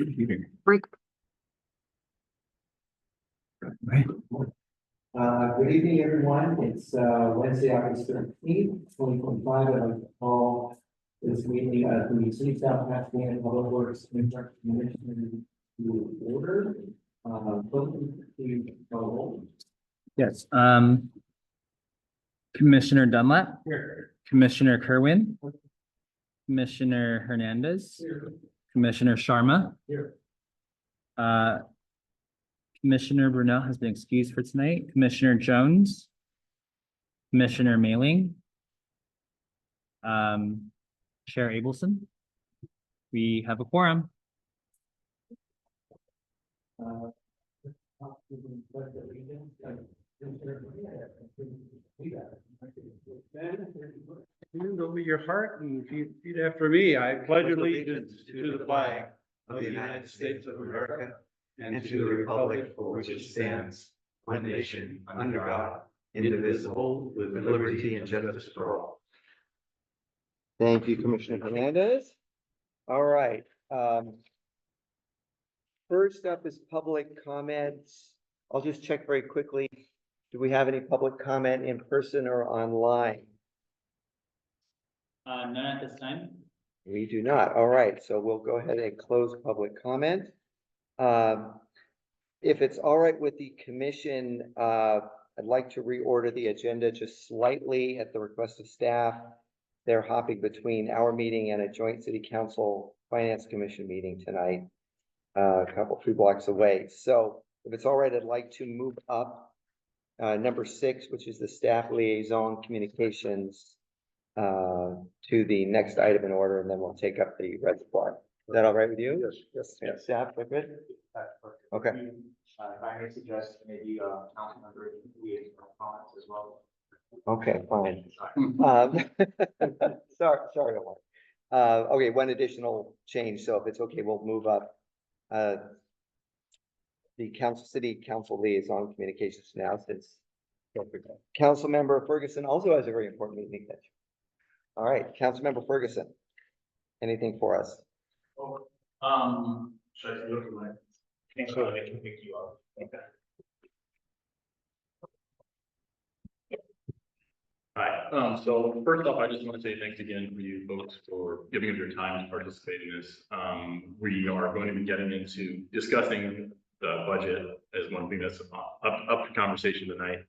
Break. Right. Good evening, everyone. It's Wednesday, August 13th, 2025. I'd like to call this meeting of the City Staff Pasadena Public Works Commission to order. Please call roll. Yes. Commissioner Dunlap, Here. Commissioner Kerwin, Commissioner Hernandez, Here. Commissioner Sharma. Here. Commissioner Brunel has been excused for tonight. Commissioner Jones, Commissioner Mailing, Chair Abelson. We have a quorum. Hand over your heart and repeat after me. I pledge allegiance to the flag of the United States of America and to the republic for which it stands, one nation, under God, indivisible, with liberty and justice for all. Thank you, Commissioner Hernandez. All right. First up is public comments. I'll just check very quickly. Do we have any public comment in person or online? None at this time. We do not. All right, so we'll go ahead and close public comment. If it's all right with the commission, I'd like to reorder the agenda just slightly at the request of staff. They're hopping between our meeting and a joint city council finance commission meeting tonight, a few blocks away. So if it's all right, I'd like to move up number 6, which is the staff liaison communications, to the next item in order, and then we'll take up the reservoir. Is that all right with you? Yes. Yes, staff, we're good? Okay. If I may suggest maybe council member liaison comments as well. Okay, fine. Sorry, Omar. Okay, one additional change. So if it's okay, we'll move up the city council liaison communications now, since council member Ferguson also has a very important meeting. All right, council member Ferguson, anything for us? Should I look at my? I can pick you up. Okay. Hi, so first off, I just want to say thanks again for you folks for giving up your time to participate in this. We are going to be getting into discussing the budget as one thing that's up for conversation tonight.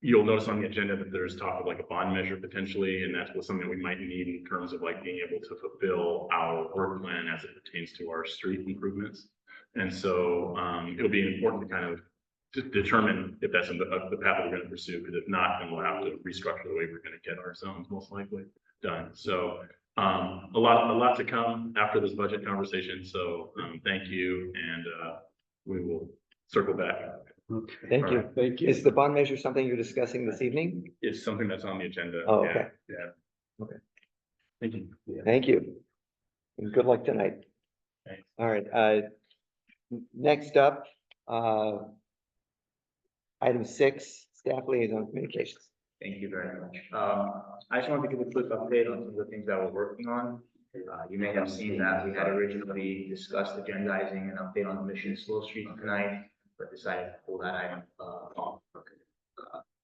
You'll notice on the agenda that there's talk of like a bond measure potentially, and that's something we might need in terms of like being able to fulfill our work plan as it pertains to our street improvements. And so it'll be important to kind of determine if that's the path we're going to pursue, because if not, then we'll have to restructure the way we're going to get our zones most likely done. So a lot to come after this budget conversation. So thank you, and we will circle back. Okay. Thank you. Right, thank you. Is the bond measure something you're discussing this evening? It's something that's on the agenda. Oh, Yeah, okay. Yeah. Okay. Thank you. Thank you. And good luck tonight. Thanks. All right, next up, item 6, staff liaison communications. Thank you very much. I just wanted to give a quick update on some of the things that we're working on. You may have seen that we had originally discussed agendizing an update on the Mission Slow Street tonight, but decided to pull that item off.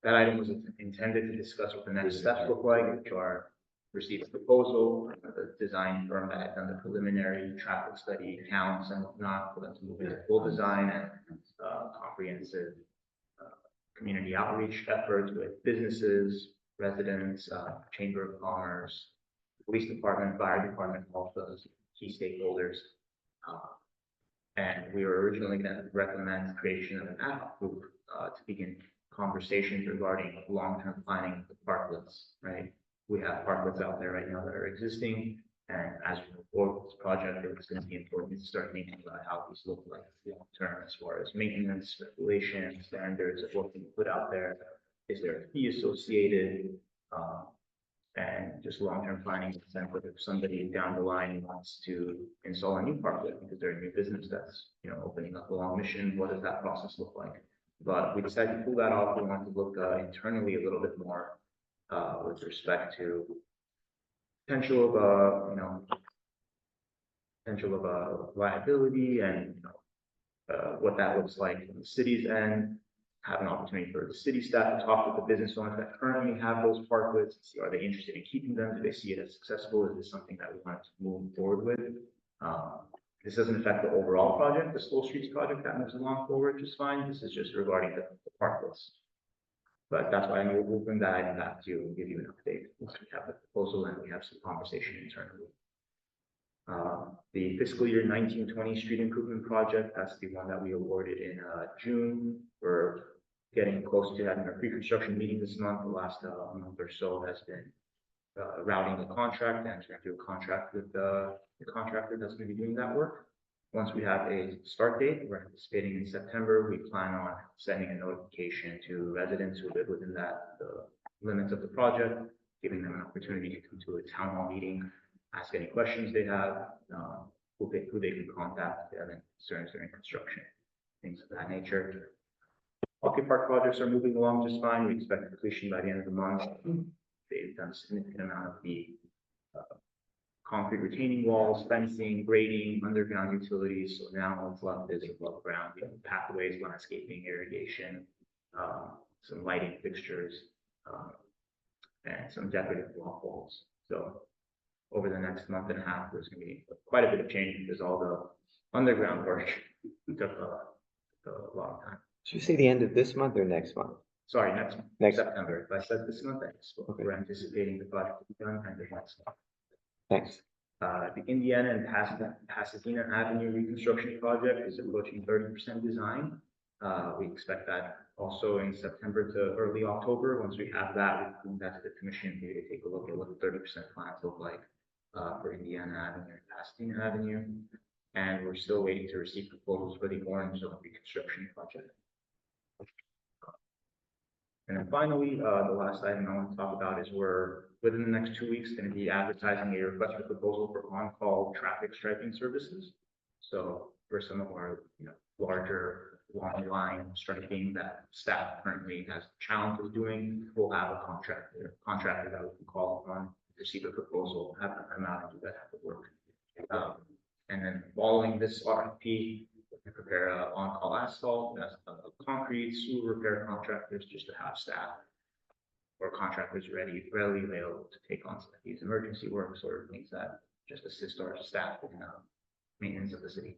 That item was intended to discuss what the next steps look like, which are receive a proposal, the design firm that had done the preliminary traffic study counts and whatnot, for them to move into full design and comprehensive community outreach efforts with businesses, residents, Chamber of Commerce, police department, fire department, all those key stakeholders. And we were originally going to recommend creation of an ad hoc group to begin conversations regarding long-term planning of the parklets, right? We have parklets out there right now that are existing, and as we move forward with this project, it's going to be important to start thinking about how these look like long-term as far as maintenance, regulation, standards of what we put out there. Is there a fee associated? And just long-term planning in the sense that if somebody down the line wants to install a new parklet because they're a new business that's opening up along Mission, what does that process look like? But we decided to pull that off. We want to look internally a little bit more with respect to potential of potential of liability and, what that looks like in the city's end. Have an opportunity for the city staff to talk with the business owners that currently have those parklets, see, are they interested in keeping them? Do they see it as successful? Is this something that we want to move forward with? This doesn't affect the overall project, the School Streets project that moves along forward just fine. This is just regarding the parklets. But that's why we'll bring that item back to you and give you an update once we have the proposal and we have some conversation internally. The fiscal year 1920 street improvement project, that's the one that we awarded in June. We're getting close to having a pre-construction meeting this month. The last month or so has been routing the contract and trying to do a contract with the contractor that's going to be doing that work. Once we have a start date, we're anticipating in September. We plan on sending a notification to residents who live within the limits of the project, giving them an opportunity to come to a town hall meeting, ask any questions they have, who they can contact, and concerns during construction, things of that nature. Pocket Park projects are moving along just fine. We expect completion by the end of the month. They've done a significant amount of the concrete retaining walls, fencing, grading, underground utilities. So now what's left is above ground, pathways, landscaping, irrigation, some lighting fixtures, and some decorative block walls. So over the next month and a half, there's going to be quite a bit of change because all the underground work took a long time. Did you say the end of this month or next month? Sorry, next September. If I said this month, I spoke. Okay. We're anticipating the project to be done kind of next month. Thanks. The Indiana and Pasadena Avenue reconstruction project is approaching 30% design. We expect that also in September to early October. Once we have that, we bring that to the commission here to take a look at what the 30% plans look like for Indiana Avenue and Pasadena Avenue. And we're still waiting to receive proposals for the Orange Zone reconstruction project. And then finally, the last item I want to talk about is we're within the next 2 weeks going to be advertising a request for proposal for on-call traffic striping services. So for some of our larger long line striping that staff currently has challenges doing, we'll have a contractor that we can call upon, receive a proposal, have them come out and do that type of work. And then following this RFP, we prepare on-call asphalt, concrete, sewer repair contractors, just to have staff or contractors readily available to take on some of these emergency works or things that just assist our staff in maintenance of the city.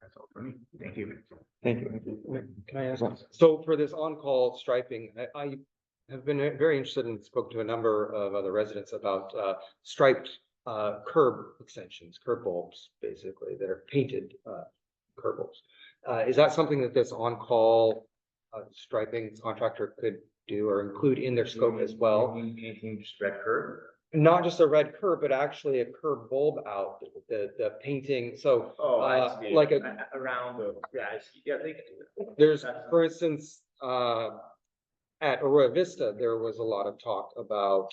That's all for me. Thank you. Thank you. Can I ask, so for this on-call striping, I have been very interested and spoke to a number of other residents about striped curb extensions, curb bulbs, basically, that are painted curb bulbs. Is that something that this on-call striping contractor could do or include in their scope as well? Painting just red curb? Not just a red curb, but actually a curb bulb out, the painting, so. I see. Like around the, I see. Yeah, they can do that. there's, for instance, at Arroyo Vista, there was a lot of talk about,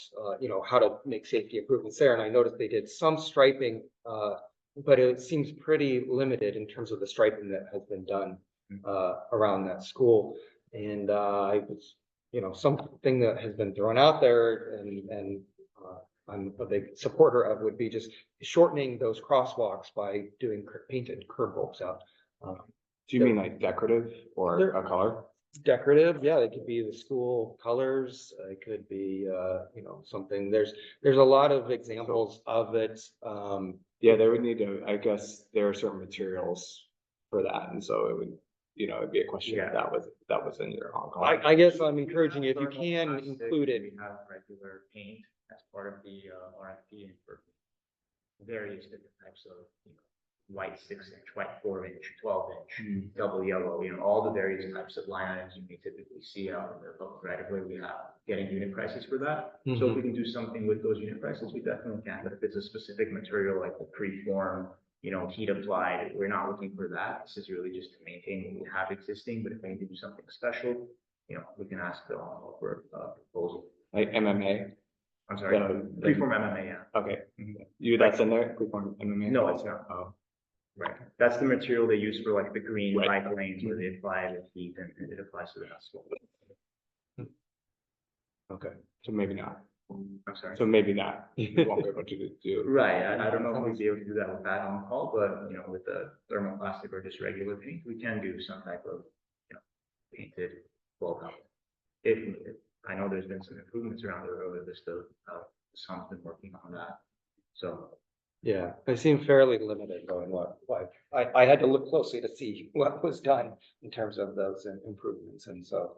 how to make safety improvements there. And I noticed they did some striping, but it seems pretty limited in terms of the striping that has been done around that school. And I was, something that has been thrown out there and I'm a big supporter of would be just shortening those crosswalks by doing painted curb bulbs out. Do you mean like decorative or a color? Decorative, yeah, they could be the school colors, it could be, something, there's a lot of examples of it. Yeah, they would need to, I guess there are certain materials for that. And so it would, it'd be a question if that was in your on-call. I guess I'm encouraging you, if you can include it. We have regular paint as part of the RFP and for various different types of, white 6-inch, white 4-inch, 12-inch, double yellow, all the various types of line items you may typically see out in the public right away. We have getting unit prices for that. So if we can do something with those unit prices, we definitely can. But if it's a specific material like the preform, heat applied, we're not looking for that. This is really just to maintain what we have existing. But if we need to do something special, we can ask the for a proposal. Like MMA? I'm sorry, preform MMA, yeah. Okay. That's in there? Preform MMA? No, it's not. Oh. Right. That's the material they use for like the green Right. bike lanes where they apply the heat and it applies to the asphalt. Okay, so maybe not. I'm sorry. So maybe not, you won't be able to do. Right, I don't know if we'd be able to do that with that on call, but, you know, with the thermoplastic or just regular paint, we can do some type of, you know, painted wall cover. If needed. I know there's been some improvements around the road, there's still, someone's been working on that. So, Yeah, they seem fairly limited though in what, I had to look closely to see what was done in terms of those improvements, and so,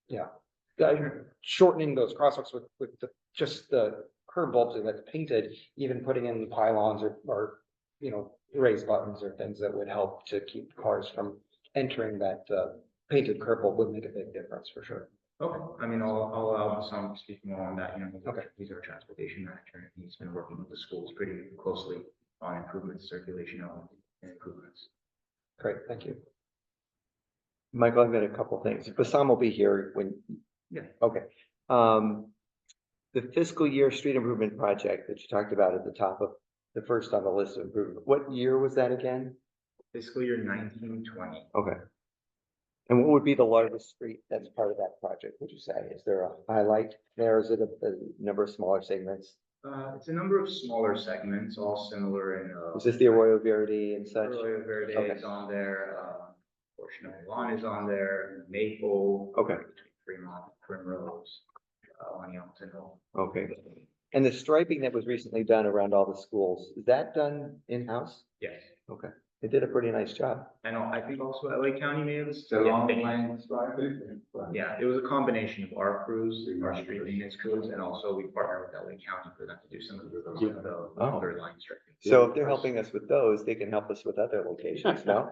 yeah. Shortening those crosswalks with just the curb bulbs that's painted, even putting in pylons or, you know, raised buttons or things that would help to keep cars from entering that, painted curb bulb would make a big difference for sure. okay, I mean, I'll allow some to speak more on that, you know, Okay. he's our transportation manager, and he's been working with the schools pretty closely on improvements, circulation elements, and improvements. Great, thank you. Michael, I've got a couple things. Bassam will be here when. Yeah. Okay. The fiscal year street improvement project that you talked about at the top of the first on the list of improvement, what year was that again? Fiscal year 1920. Okay. And what would be the largest street that's part of that project, would you say? Is there a highlight there? Is it a number of smaller segments? It's a number of smaller segments, all similar in. Is this the Arroyo Verde and such? Arroyo Verde Okay. is on there, portion of Milan is on there, Maple. Okay. Between Fremont, Primrose, on Youngton Hill. Okay. And the striping that was recently done around all the schools, is that done in-house? Yes, Okay. They did a pretty nice job. I know, I think also LA County may have. Yeah, it was a combination of our crews, our street maintenance crews, and also we partnered with LA County for them to do some of the Oh. other line striping. So if they're helping us with those, they can help us with other locations, no?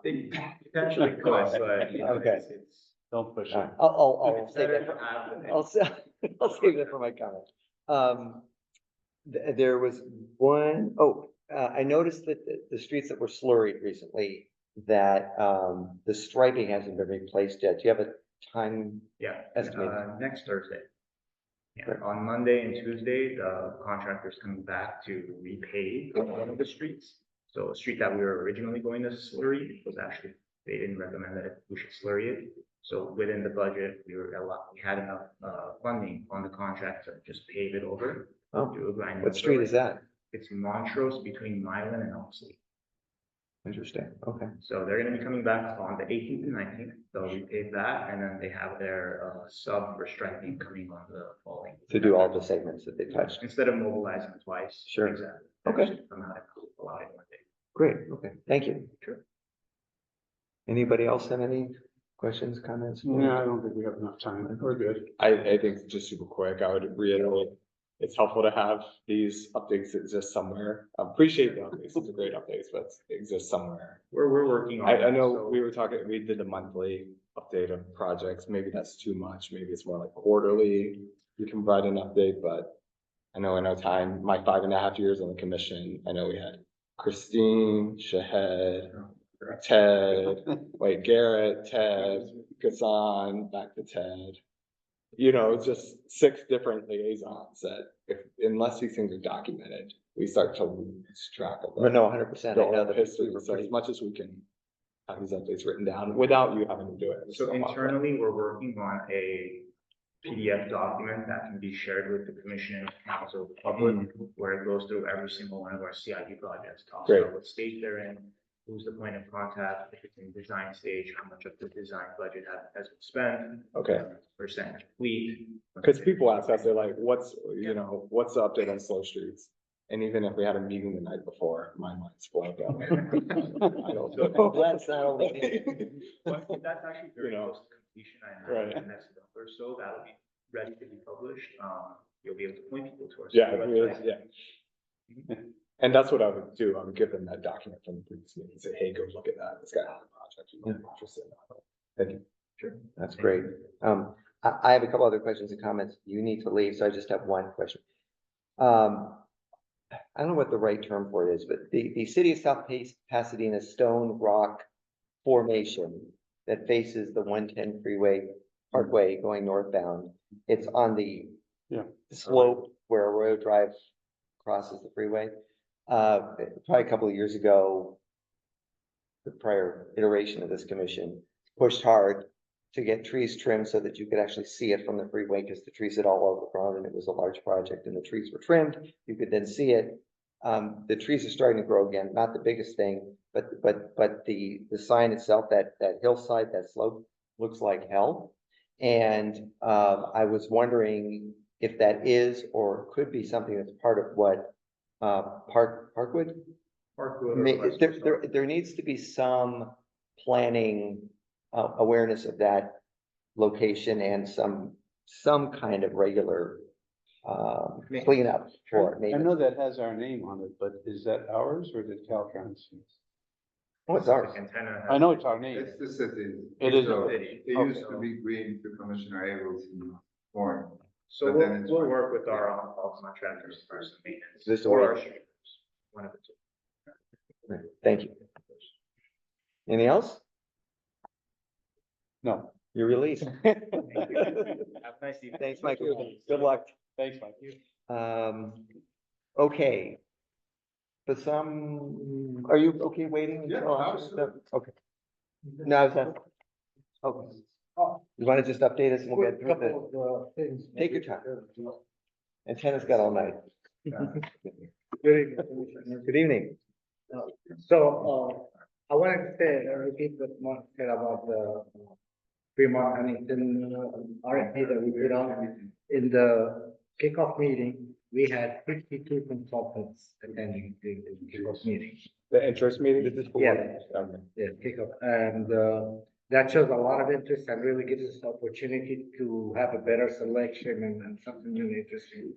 They potentially could, but, you know, Okay. it's. Don't push All it. right, I'll It's save better that. to have than- I'll save that for my comment. There was one, I noticed that the streets that were slurried recently, that, the striping hasn't been replaced yet. Do you have a time? Yeah, Estimated. next Thursday. Yeah, Right. on Monday and Tuesday, the contractor's coming back to repave one of the streets. So a street that we were originally going to slurry was actually, they didn't recommend that we should slurry it. So within the budget, we had enough, funding on the contract to just pave it over. Oh, Do a grind. what street is that? It's Montrose between Milan and Elmsley. Interesting. Okay. So they're gonna be coming back on the 18th and 19th. They'll repave that, and then they have their, sub for striping coming on the following. To do all the segments that they touched. Instead of mobilizing twice. Sure. Exactly. Okay. Just come out and allow it one day. Great. Okay. Thank you. Sure. Anybody else have any questions, comments? Yeah, I don't think we have enough time. We're good. I think just super quick, I would reiterate, it's helpful to have these updates exist somewhere. I appreciate the updates, these are great updates, but exist somewhere. We're working on. I it, know so- we were talking, we did the monthly update of projects, maybe that's too much, maybe it's more like quarterly. You can provide an update, but I know in our time, my 5.5 years on the commission, I know we had Christine, Shahed, Ted, wait, Garrett, Ted, Gassan, back to Ted. You know, just 6 different liaisons that unless these things are documented, we start to lose track of No, them. no, 100%. I know that History, we were so pretty. as much as we can have these updates written down without you having to do it. So internally, we're working on a PDF document that can be shared with the commission, council, public, where it goes through every single one of our CIP projects. Talks Great. about what stage they're in, who's the point of contact, if it's in design stage, how much of the design budget has been spent. Okay. Percent complete. Because people ask us, they're like, what's the update on slow streets? And even if we had a meeting the night before, my mind's blank out. I don't know. That's not only. But that's actually very You know, close to completion. I have right. in the next month or so, that'll be ready to be published. You'll be able to point people towards. Yeah, the it is, website. yeah. And that's what I would do. I would give them that document from the previous meeting and say, hey, go look at that. It's got a project. You might be interested in that. Thank you. Sure. That's great. I have a couple other questions and comments. You need to leave, so I just have one question. I don't know what the right term for it is, but the city of South Pasadena stone rock formation that faces the 110 freeway parkway going northbound. It's on the slope where Arroyo Drive crosses the freeway. Probably a couple of years ago, the prior iteration of this commission pushed hard to get trees trimmed so that you could actually see it from the freeway, because the trees had all over the ground and it was a large project and the trees were trimmed. You could then see it. The trees are starting to grow again, not the biggest thing, but the sign itself, that hillside, that slope looks like hell. And, I was wondering if that is or could be something that's part of what, Parkwood? Parkwood or There, West Coast. there needs to be some planning, awareness of that location and some kind of regular, cleanup for it. I Maintenance. know that has our name on it, but is that ours or did Caltrans? Oh, it's ours. Antenna. I know it's our name. It's the city. It is. So, City. It used to be green to Commissioner Abel's point. So But we'll, then it's- we'll work with our on-call contractors for some maintenance. This Or way. our streamers, one of the two. Thank you. Anything else? No. You're released. Have a nice evening. Thanks, Michael. Good luck. Thanks, Mike. Okay. For some, are you okay waiting? Yeah, until after absolutely. that? Okay. No, I was not. Okay. You want to just update us and we'll get through this? Take your time. Antenna's got all night. Good evening. So, I wanted to say, repeat what Mark said about the Fremont Huntington RFP that we put on. In the kickoff meeting, we had 52 consultants attending the kickoff meeting. The interest meeting? This is for. Yeah. Okay. Yeah, kickoff, and that shows a lot of interest and really gives us the opportunity to have a better selection and something really interesting.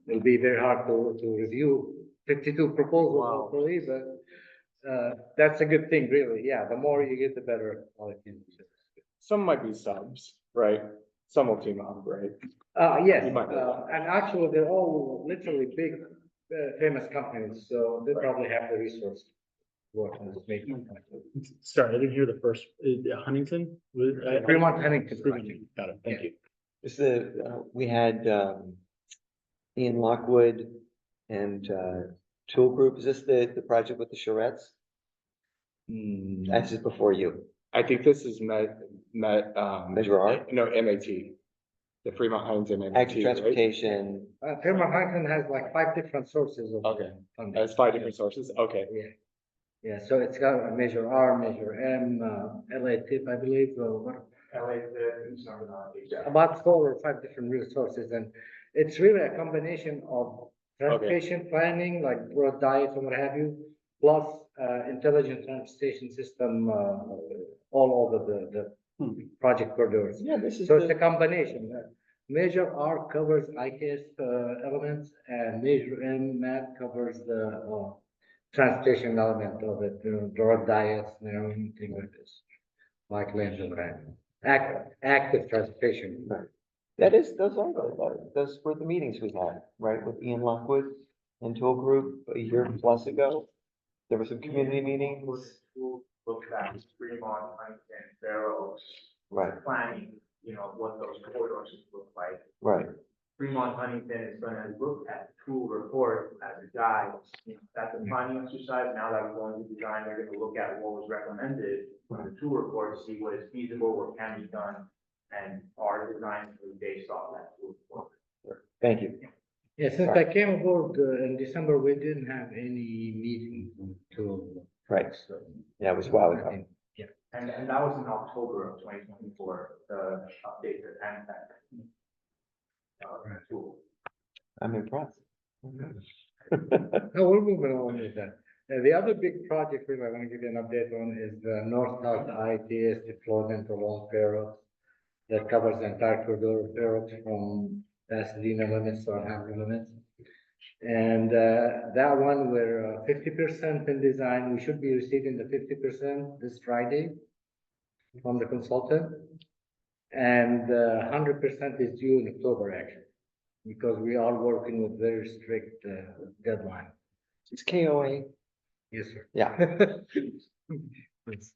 It'll be very hard to review 52 proposals, hopefully, but that's a good thing, really. Yeah, the more you get, the better quality. Some might be subs, right? Some will team up, right? Yes, You might be right. and actually, they're all literally big, famous companies, so they probably have the resource to work on this making. Sorry, I didn't hear the first, Huntington? Fremont Huntington project. Got it, thank you. It's we had, Ian Lockwood and, Tool Group. Is this the project with the charrettes? That's just before you. I think this is Measure R? No, MAT. The Fremont Huntington MAT, Active right? Transportation. Fremont Huntington has like 5 different sources of Okay, funding. that's 5 different sources, okay. Yeah, so it's got a Measure R, Measure M, LA tip, I believe, about 4 or 5 different resources, and it's really a combination of transportation planning, like road diets and what have you, plus intelligent transportation system all over the project corridors. Yeah, this is So it's a combination. Measure R covers IKS elements, and Measure M map covers the transportation element of it, the road diets, things like this, like lanes and active transportation. those are, those were the meetings we had, right, with Ian Lockwood and Tool Group a year plus ago. There were some community meetings. Look at Fremont, Huntington, Fair Oaks. Right. Planning, what those corridors look like. Right, Fremont Huntington is gonna look at the tool report as a guide. That's a planning exercise. Now that we're going to design, they're gonna look at what was recommended from the tool report to see what is feasible, what can be done. And our design is based off that tool report. thank you. Yeah, since I came aboard in December, we didn't have any meetings to. Right. So, Yeah, it was a while ago. And that was in October of 2024, the update to tool. I'm impressed. No, we're moving on with that. The other big project really I want to give you an update on is the north-south ITS deployment along Fair Oaks. That covers the entire corridor of Fair Oaks from Pasadena limits to Alhambra limits. And that one, we're 50% in design. We should be receiving the 50% this Friday from the consultant. And 100% is due in October, actually, because we are working with very strict deadline. It's KOA. Yes, sir. Yeah.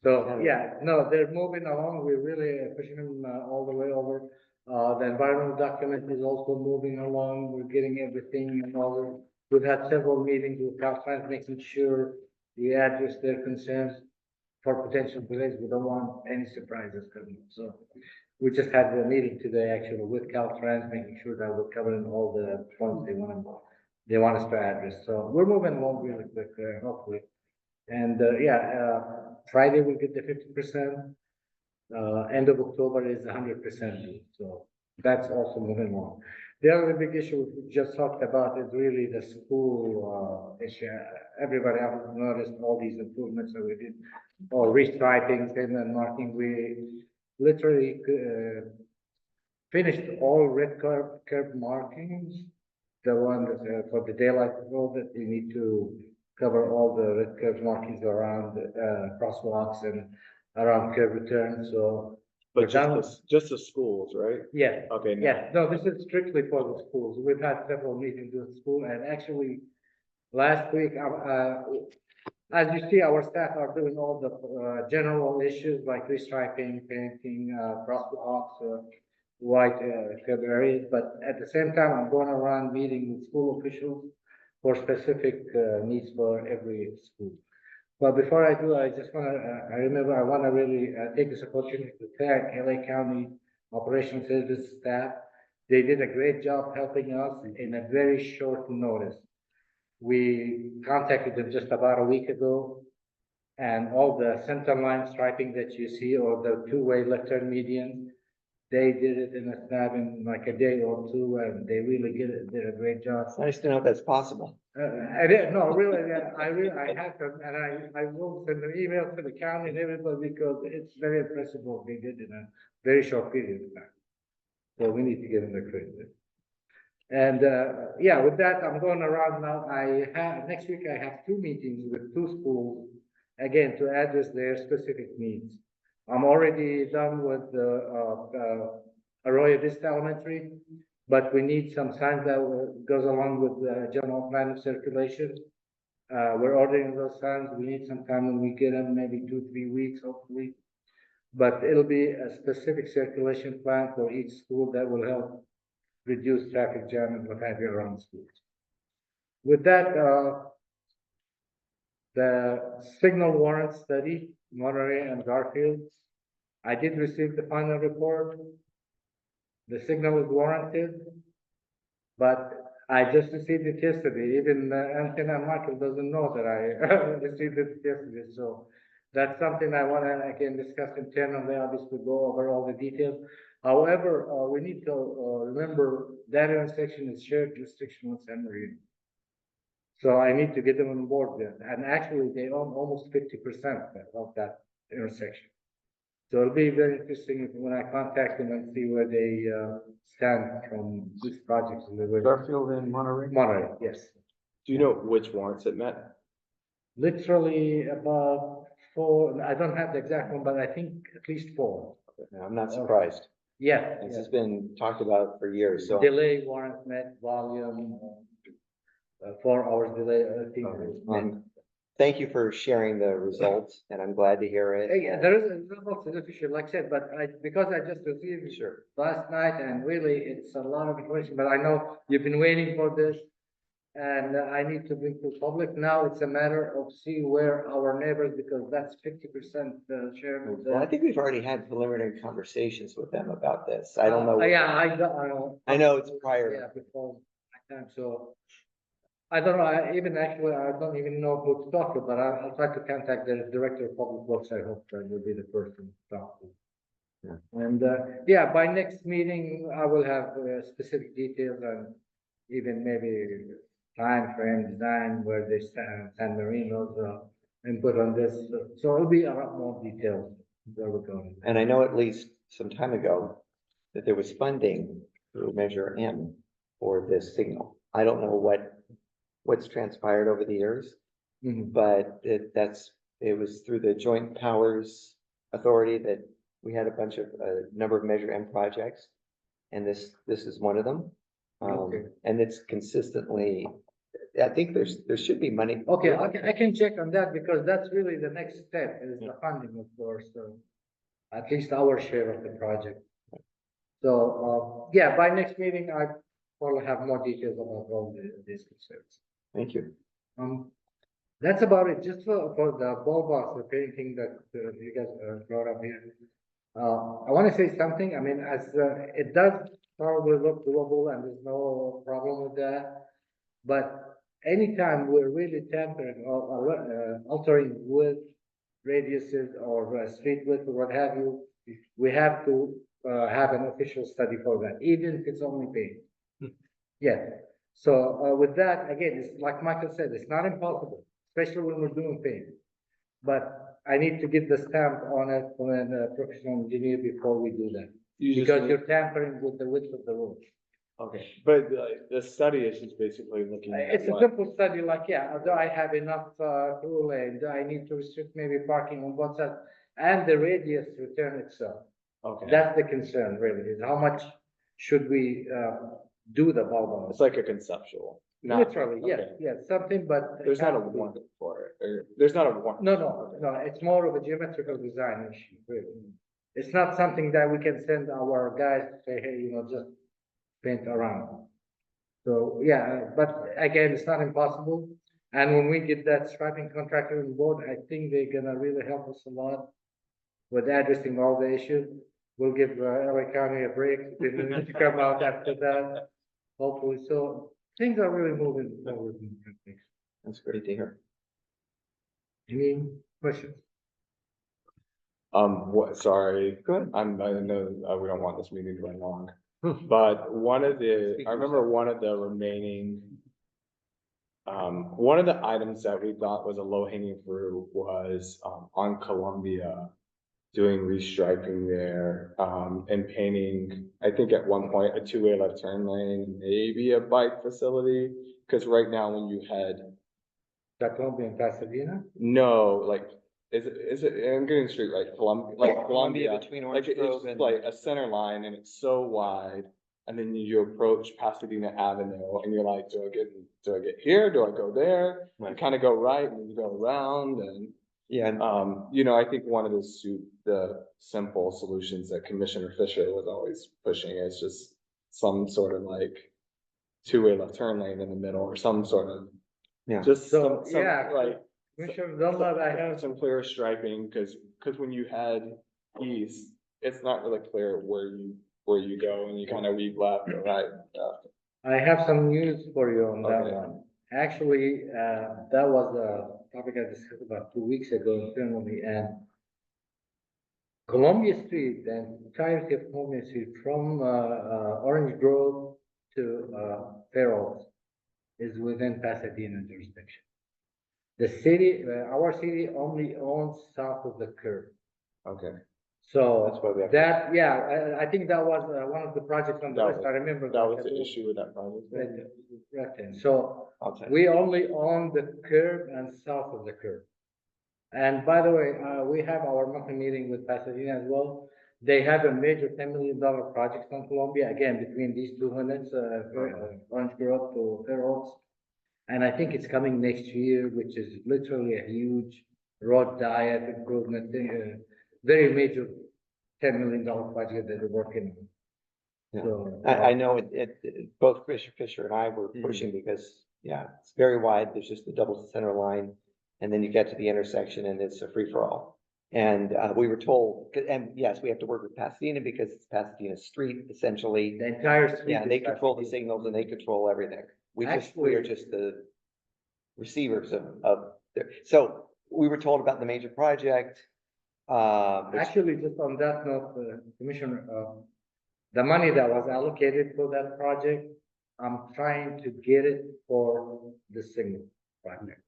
So, yeah, no, they're moving along. We're really pushing them all the way over. The environmental document is also moving along. We're getting everything in order. We've had several meetings with Caltrans, making sure we address their concerns for potential delays. We don't want any surprises coming. So We just had a meeting today actually with Caltrans, making sure that we're covering all the points they want us to address. So we're moving along really quick, hopefully. And, Friday we'll get the 50%. End of October is 100%. So that's also moving along. The other big issue we just talked about is really the school, issue. Everybody has noticed all these improvements that we did, or restriping, pavement and marking. We literally, finished all red curb markings. The one that, for the daylight road that we need to cover all the red curb markings around, crosswalks and around curb return, so. But we're just the schools, right? Yeah, Okay. yeah, no, this is strictly for the schools. We've had several meetings with school, and actually, last week, as you see, our staff are doing all the, general issues like restriping, painting, crosswalks, white, curb areas, but at the same time, I'm going around meeting with school officials for specific, needs for every school. But before I do, I just want to, I want to really take this opportunity to thank LA County Operations Service staff. They did a great job helping us in a very short notice. We contacted them just about a week ago, and all the center line striping that you see, or the two-way left turn median, they did it in a snap in like a day or two, and they really did a great job. It's nice to know that's possible. I didn't, no, really, I have to, and I will send an email to the county and everybody, because it's very impressive what they did in a very short period of time. So we need to give them the credit. And, with that, I'm going around now. Next week, I have 2 meetings with 2 schools, again, to address their specific needs. I'm already done with Arroyo Vista Elementary, but we need some signs that goes along with the general plan of circulation. We're ordering those signs. We need some time when we get them, maybe 2-3 weeks, hopefully. But it'll be a specific circulation plan for each school that will help reduce traffic jam and what have you around schools. With that, the signal warrant study, Monterey and Garfield, I did receive the final report. The signal is warranted, but I just received it yesterday. Even Anthony and Michael doesn't know that I received it yesterday. So that's something I want to again discuss internally. Obviously, go over all the details. However, we need to remember that intersection is shared jurisdiction with San Marino. So I need to get them on board there. And actually, they own almost 50% of that intersection. So it'll be very interesting when I contact them and see where they stand from this project. Garfield and Monterey? Monterey, yes. Do you know which warrants it met? Literally about 4, I don't have the exact one, but I think at least 4. I'm not surprised. Yeah. This has been talked about for years, so. Delay warrant met, volume, 4 hours delay, I think. Thank you for sharing the results, and I'm glad to hear it. Yeah, there is a little official, like I said, but because I just received it last night, and really it's a lot of information, but I know you've been waiting for this, and I need to bring to public. Now it's a matter of see where our neighbors, because that's 50% share. Well, I think we've already had preliminary conversations with them about this. I don't know. Yeah, I know it's prior. Yeah, before my time, so. I don't know, I don't even know who to talk to, but I'll try to contact the director of public works. I hope that will be the person to talk to. Yeah. And, by next meeting, I will have specific details and even maybe time frame, design, where they stand, San Marino's input on this. So it'll be a lot more detailed where we're going. And I know at least some time ago that there was funding through Measure M for this signal. I don't know what's transpired over the years, but it was through the Joint Powers Authority that we had a number of Measure M projects, and this is one of them. And it's consistently, I think there should be money. Okay, I can check on that, because that's really the next step is the funding, of course, so at least our share of the project. So, by next meeting, I will have more details about all these concerns. Thank you. That's about it, just for the ball box, the painting that you guys brought up here. I want to say something. I mean, it does probably look doable and there's no problem with that. But anytime we're really tampering or altering width, radiuses or street width or what have you, we have to have an official study for that, even if it's only paint. Yeah. So with that, again, it's like Michael said, it's not impossible, especially when we're doing paint. But I need to get the stamp on it from a professional engineer before we do that. Because you're tampering with the width of the road. Okay, but the study is just basically looking at It's a what, simple study like, yeah, do I have enough through lane? Do I need to restrict maybe parking on both sides? And the radius return itself. okay, That's the concern really, is how much should we do the bulb on? it's like a conceptual. not- Literally, yes, okay. yes, something, but. There's not a warrant for it, or there's not a warrant. No, it's more of a geometrical design issue, really. It's not something that we can send our guys to say, hey, just paint around. So, yeah, but again, it's not impossible. And when we get that striping contractor on board, I think they're gonna really help us a lot with addressing all the issues. We'll give LA County a break, they need to come out after that, hopefully. So things are really moving forward. That's great to hear. Any questions? What, sorry, Go ahead. I know, we don't want this meeting to run long, but I remember one of the remaining. One of the items that we thought was a low hanging fruit was, on Columbia. Doing restriping there, and painting, I think at one point, a two-way left turn lane, maybe a bike facility. Cause right now when you head, That Columbia and Pasadena? no, like, is it, I'm getting straight, right, Columbia, between like, Orange it's Grove and. like a center line and it's so wide. And then you approach Pasadena Avenue and you're like, do I get here? Do I go there? You Right. kind of go right and you go around and. Yeah, and I think one of the simple solutions that Commissioner Fisher was always pushing is just some sort of like two-way left turn lane in the middle or some sort of. Yeah. Just So, some, yeah, like, Commissioner Dunlap, I have some clear striping, cause when you head east, it's not really clear where you go and you kind of weave left or right. I have some news for you on that Okay. one. Actually, that was a topic I discussed about 2 weeks ago internally, and Columbia Street, the entirety of Columbia Street from Orange Grove to Fair Oaks is within Pasadena jurisdiction. The city, our city only owns south of the curb. Okay, So That's why we have- that, yeah, I think that was one of the projects on the That list. was- I remember. that was the issue with that project. Right. So I'll tell you. we only own the curb and south of the curb. And by the way, we have our monthly meeting with Pasadena as well. They have a major $10 million project on Columbia, again, between these two limits, Orange Grove to Fair Oaks. And I think it's coming next year, which is literally a huge road diet improvement, very major $10 million project that they're working on. Yeah. So, I know both Commissioner Fisher and I were pushing because, yeah, it's very wide. There's just the double center line. And then you get to the intersection and it's a free for all. And we were told, and yes, we have to work with Pasadena because it's Pasadena Street essentially. the entire street. Yeah, and they is control the Pasadena. signals and they control everything. We are just the receivers of, so we were told about the major project. Which- Actually, just on that note, Commissioner, the money that was allocated for that project, I'm trying to get it for the signal project.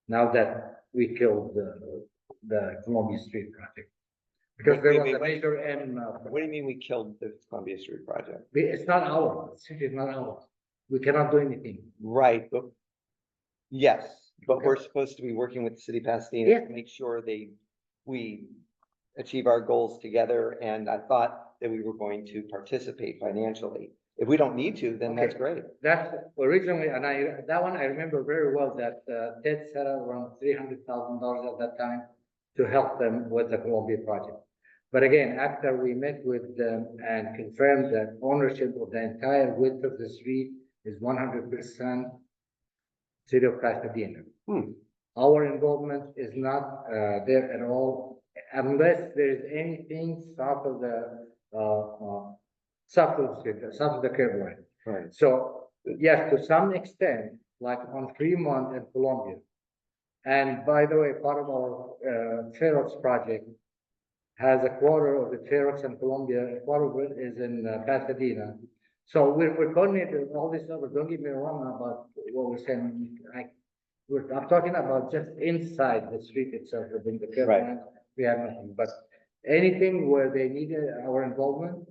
Now that we killed the Columbia Street project. Because there was a major M, What do you mean we killed the Columbia Street project? it's not ours, the city is not ours. We cannot do anything. Right, but yes, but Okay. we're supposed to be working with the city of Pasadena Yeah. to make sure we achieve our goals together. And I thought that we were going to participate financially. If we don't need to, then that's Okay. great. That's originally, and that one I remember very well, that Ted set out around $300,000 at that time to help them with the Columbia project. But again, after we met with them and confirmed that ownership of the entire width of the street is 100% city of Pasadena. Our involvement is not there at all. unless there is anything south of the, south of the street, south of the curb line. Right. So, yes, to some extent, like on Fremont and Columbia. And by the way, part of our, Fair Oaks project has a quarter of the Fair Oaks and Columbia, a quarter of it is in Pasadena. So we're coordinating with all this other, don't get me wrong about what we're saying. I'm talking about just inside the street itself, within the curb Right. line, we have nothing. But anything where they need our involvement,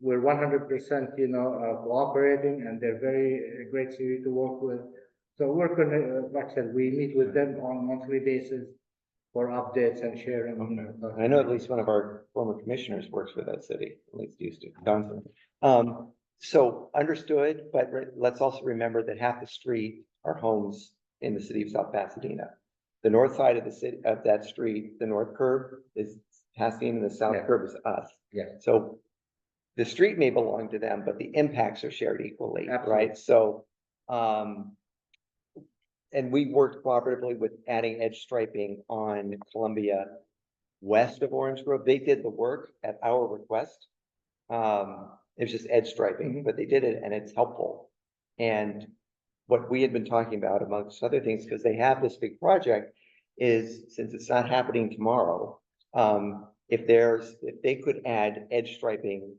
we're 100%, cooperating, and they're very great city to work with. So we're gonna, like I said, we meet with them on a monthly basis for updates and sharing. I know at least one of our former commissioners works for that city, at least used to, Johnson. So understood, but let's also remember that half the street are homes in the city of South Pasadena. The north side of the city, of that street, the north curb is Pasadena, and the south Yeah. curb is us. Yeah. So the street may belong to them, but the impacts are shared equally, Absolutely. right? So, and we worked cooperatively with adding edge striping on Columbia west of Orange Grove. They did the work at our request. It was just edge striping, but they did it and it's helpful. And what we had been talking about amongst other things, because they have this big project, is since it's not happening tomorrow, if they could add edge striping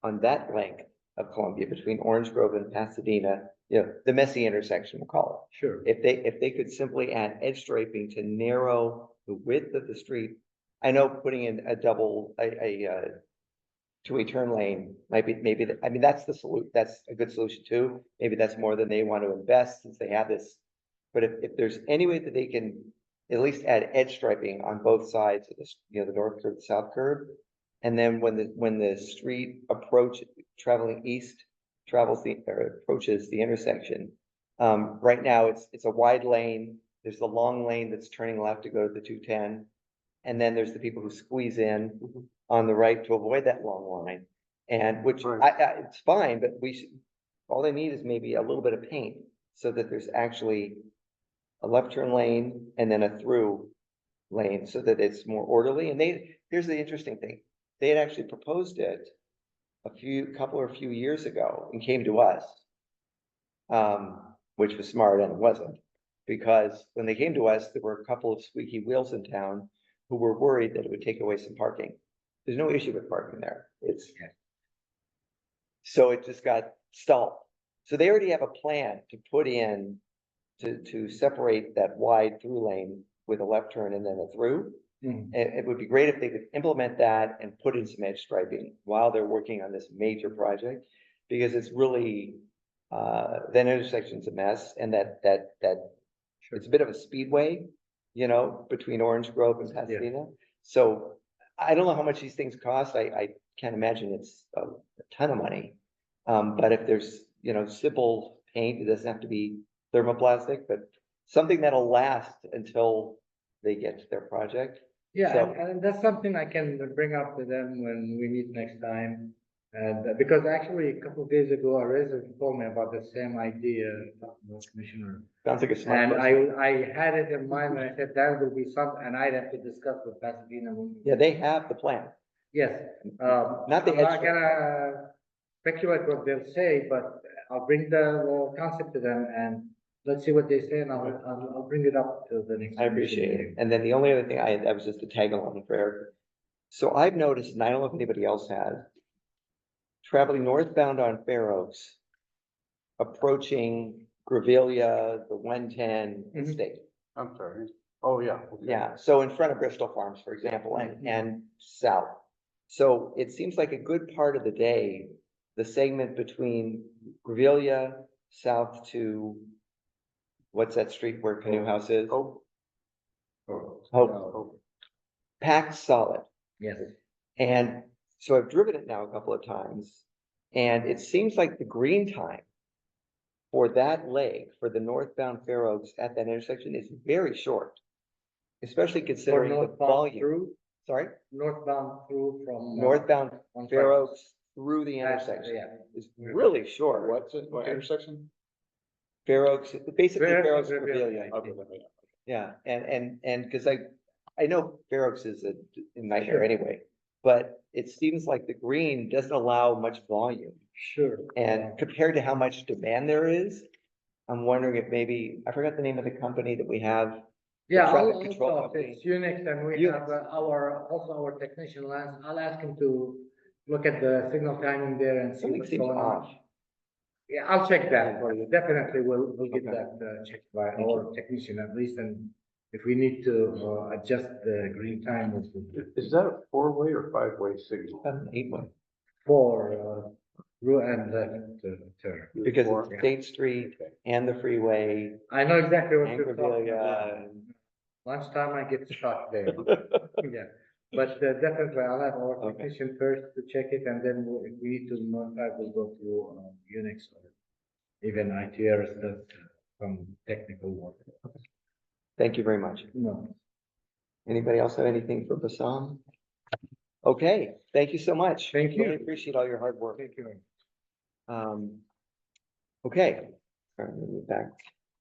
on that length of Columbia between Orange Grove and Pasadena, the messy intersection, we'll call it. Sure. If they could simply add edge striping to narrow the width of the street, I know putting in a two-way turn lane might be, I mean, that's that's a good solution too. Maybe that's more than they want to invest since they have this. But if there's any way that they can at least add edge striping on both sides of this, the north curb, the south curb. And then when the street traveling east approaches the intersection. Right now it's a wide lane. There's the long lane that's turning left to go to the 210. And then there's the people who squeeze in on the right to avoid that long line. And which it's fine, but all they need is maybe a little bit of paint so that there's actually a left turn lane and then a through lane so that it's more orderly. And here's the interesting thing. They had actually proposed it a few years ago and came to us, which was smart and it wasn't, because when they came to us, there were a couple of squeaky wheels in town who were worried that it would take away some parking. There's no issue with parking there. So it just got stalled. So they already have a plan to put in to separate that wide through lane with a left turn and then a through. It would be great if they could implement that and put in some edge striping while they're working on this major project, because it's really, that intersection's a mess, and that it's a bit of a speedway, between Orange Grove and Pasadena. So I don't know how much these things cost. I can't imagine it's a ton of money. But if there's, simple paint, it doesn't have to be thermoplastic, but something that'll last until they get to their project. Yeah, So- and that's something I can bring up to them when we meet next time. And because actually a couple of days ago, a resident told me about the same idea, Commissioner. Sounds like a smart And person. I had it in mind, and I said that will be an item to discuss with Pasadena. Yeah, they have the plan. Yes. Not the I'm not edge- gonna speculate what they'll say, but I'll bring the concept to them and let's see what they say, and I'll bring it up to the next. I appreciate it. And then the only other thing I was just a tag along for Eric. So I've noticed, and I don't know if anybody else has, traveling northbound on Fair Oaks, approaching Grevillea, the 110 estate. I'm sorry. Oh, yeah. Okay. Yeah, so in front of Bristol Farms, for example, and south. So it seems like a good part of the day, the segment between Grevillea south to, what's that street where Canoe House is? Oh, Hope. Packed solid. Yes. And so I've driven it now a couple of times, and it seems like the green time for that leg, for the northbound Fair Oaks at that intersection is very short, especially For considering the northbound volume. through, Sorry, northbound through from. northbound on Fair Fair Oaks through the intersection Yeah. is really short. What's it, what intersection? Fair Oaks, basically Fair Fair Oaks, Oaks, Grevillea. Okay, Yeah, and because I I know Fair Oaks is a nightmare anyway, but it seems like the green doesn't allow much volume. Sure. And compared to how much demand there is, I'm wondering if maybe, I forgot the name of the company that we have. the Yeah, traffic I'll control talk, company. it's Unix and we Unix. have also our technician Lance, I'll ask him to look at the signal timing there and see Something what's seems going off. on. Yeah, I'll check that for you, definitely we'll get Okay. that checked by Thank our technician at least, and if we need to adjust the green time, we'll do Is that a four-way or five-way signal? About an 8-way. for route and left turn. Because it's State Street and the freeway I know exactly what and you're talking about. Grevillea. Lunchtime I get stuck there. Yeah, but definitely I'll have our Okay. technician first to check it and then if we need to modify, we'll go through Unix or even ITRs that some technical work. Thank you very much. No. Anybody else have anything for Bassam? Okay, thank you so much. Thank you. Really appreciate all your hard work. Thank you. Okay. All right, let me move back.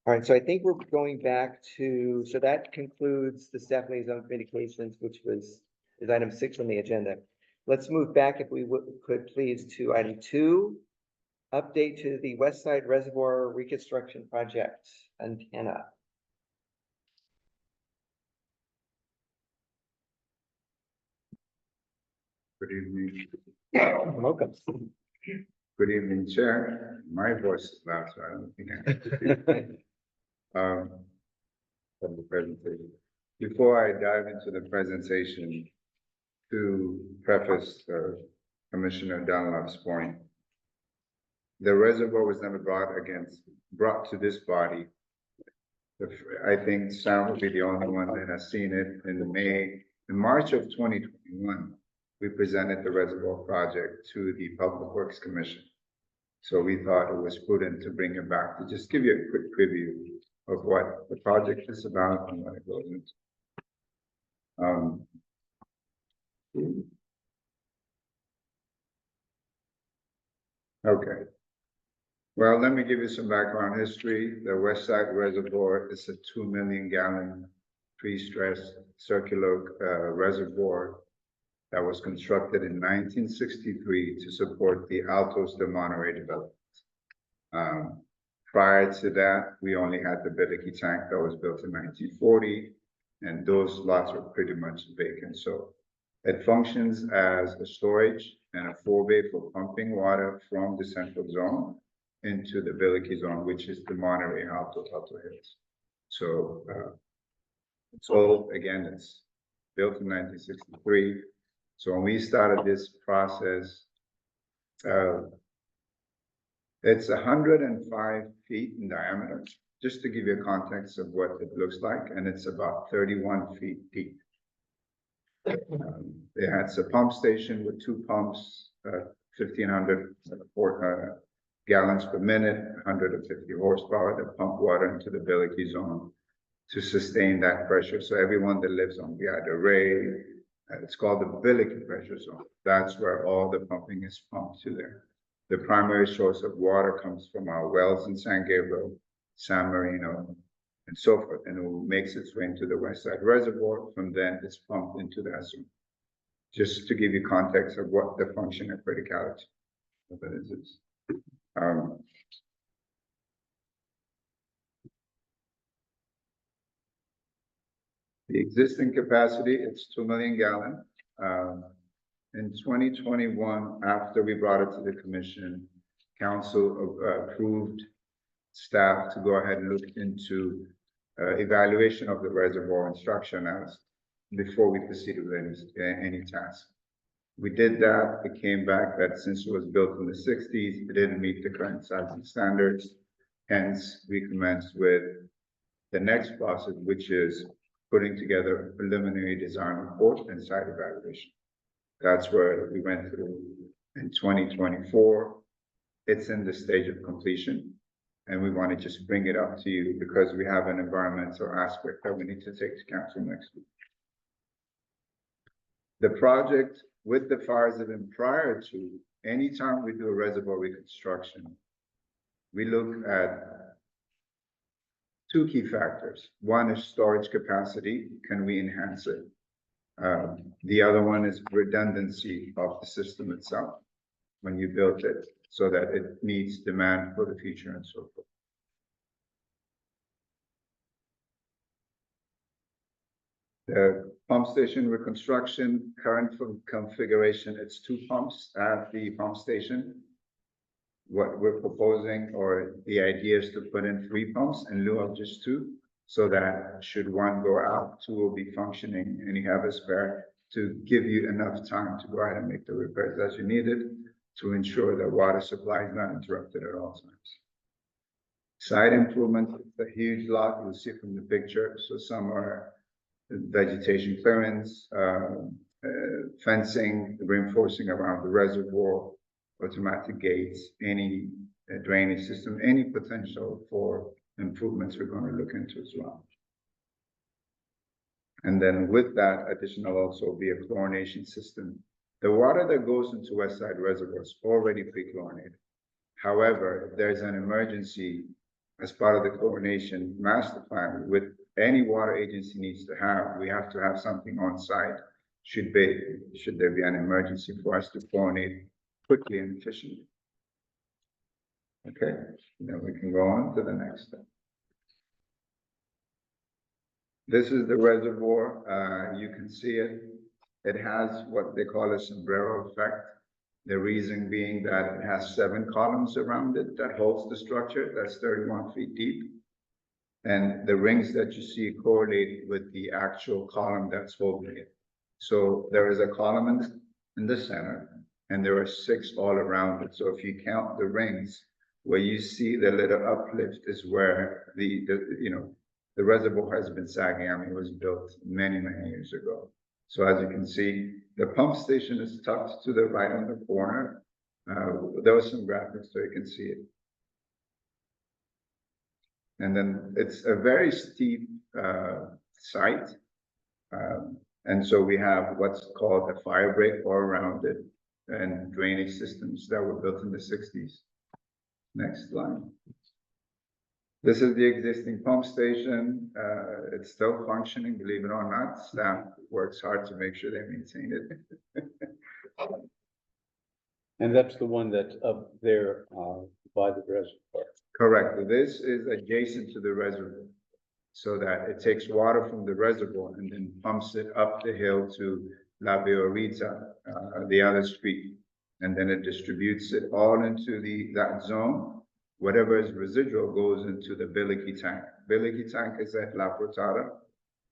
All right, so I think we're going back to, so that concludes the staff liaison communications, which is item 6 on the agenda. Let's move back, if we could please, to item 2, update to the West Side Reservoir Reconstruction Project antenna. Good evening. Welcome. Good evening, Chair. My voice is loud, so I don't think I have to speak. From the presentation. Before I dive into the presentation, to preface Commissioner Dunlap's point, the reservoir was never brought to this body. I think Sam will be the only one that has seen it in March of 2021. We presented the reservoir project to the Public Works Commission. So we thought it was prudent to bring it back to just give you a quick preview of what the project is about and what it goes into. Okay. Well, let me give you some background history. The West Side Reservoir is a 2 million gallon pre-stressed circular reservoir that was constructed in 1963 to support the Altos de Monterey development. Prior to that, we only had the Bidiki tank that was built in 1940, and those lots were pretty much vacant. So it functions as a storage and a forebay for pumping water from the central zone into the Bidiki zone, which is the Monterey Alto Hills. So it's old, again, it's built in 1963. So when we started this process, it's 105 feet in diameter, just to give you a context of what it looks like, and it's about 31 feet deep. It has a pump station with 2 pumps, 1,500 gallons per minute, 150 horsepower that pump water into the Bidiki zone to sustain that pressure. So everyone that lives on Via de Rey, it's called the Bidiki pressure zone. That's where all the pumping is pumped to there. The primary source of water comes from our wells in San Gabriel, San Marino, and so forth, and it makes its way into the West Side Reservoir. From then, it's pumped into that zone. Just to give you context of what the function and criticality of it is. The existing capacity, it's 2 million gallon. In 2021, after we brought it to the commission, council approved staff to go ahead and look into evaluation of the reservoir and structure analysis before we proceeded with any task. We did that. It came back that since it was built in the 60s, it didn't meet the current sizing standards. Hence, we commenced with the next process, which is putting together a preliminary design report and site evaluation. That's where we went through in 2024. It's in the stage of completion, and we want to just bring it up to you because we have an environmental aspect that we need to take to council next week. The project with the fires have been prior to any time we do a reservoir reconstruction, we look at two key factors. One is storage capacity. Can we enhance it? The other one is redundancy of the system itself when you build it so that it meets demand for the future and so forth. The pump station reconstruction, current configuration, it's two pumps at the pump station. What we're proposing, or the idea is to put in three pumps in lieu of just two, so that should one go out, two will be functioning, and you have a spare to give you enough time to go ahead and make the repairs as you needed to ensure that water supply is not interrupted at all times. Site improvements, it's a huge lot, you'll see from the picture. So some are vegetation clearance, fencing, reinforcing around the reservoir, automatic gates, any drainage system, any potential for improvements we're going to look into as well. And then with that, additional also be a chlorination system. The water that goes into West Side Reservoir is already pre-chlorinated. However, if there's an emergency as part of the chlorination master plan, with any water agency needs to have, we have to have something on site should there be an emergency for us to chlorinate quickly and efficiently. Okay, then we can go on to the next step. This is the reservoir. You can see it. It has what they call a sombrero effect. The reason being that it has 7 columns around it that holds the structure that's 31 feet deep. And the rings that you see correlate with the actual column that's holding it. So there is a column in the center, and there are 6 all around it. So if you count the rings, where you see the little uplift is where the reservoir has been sagging. I mean, it was built many, many years ago. So as you can see, the pump station is tucked to the right on the corner. There was some graphics so you can see it. And then it's a very steep site. And so we have what's called a fire break all around it and drainage systems that were built in the 60s. Next slide. This is the existing pump station. It's still functioning, believe it or not. Staff works hard to make sure they maintain it. And that's the one that's up there by the reservoir. Correct. This is adjacent to the reservoir, so that it takes water from the reservoir and then pumps it up the hill to La Viorita, the other street. And then it distributes it all into that zone. Whatever is residual goes into the Billicky tank. Billicky tank is at La Portada.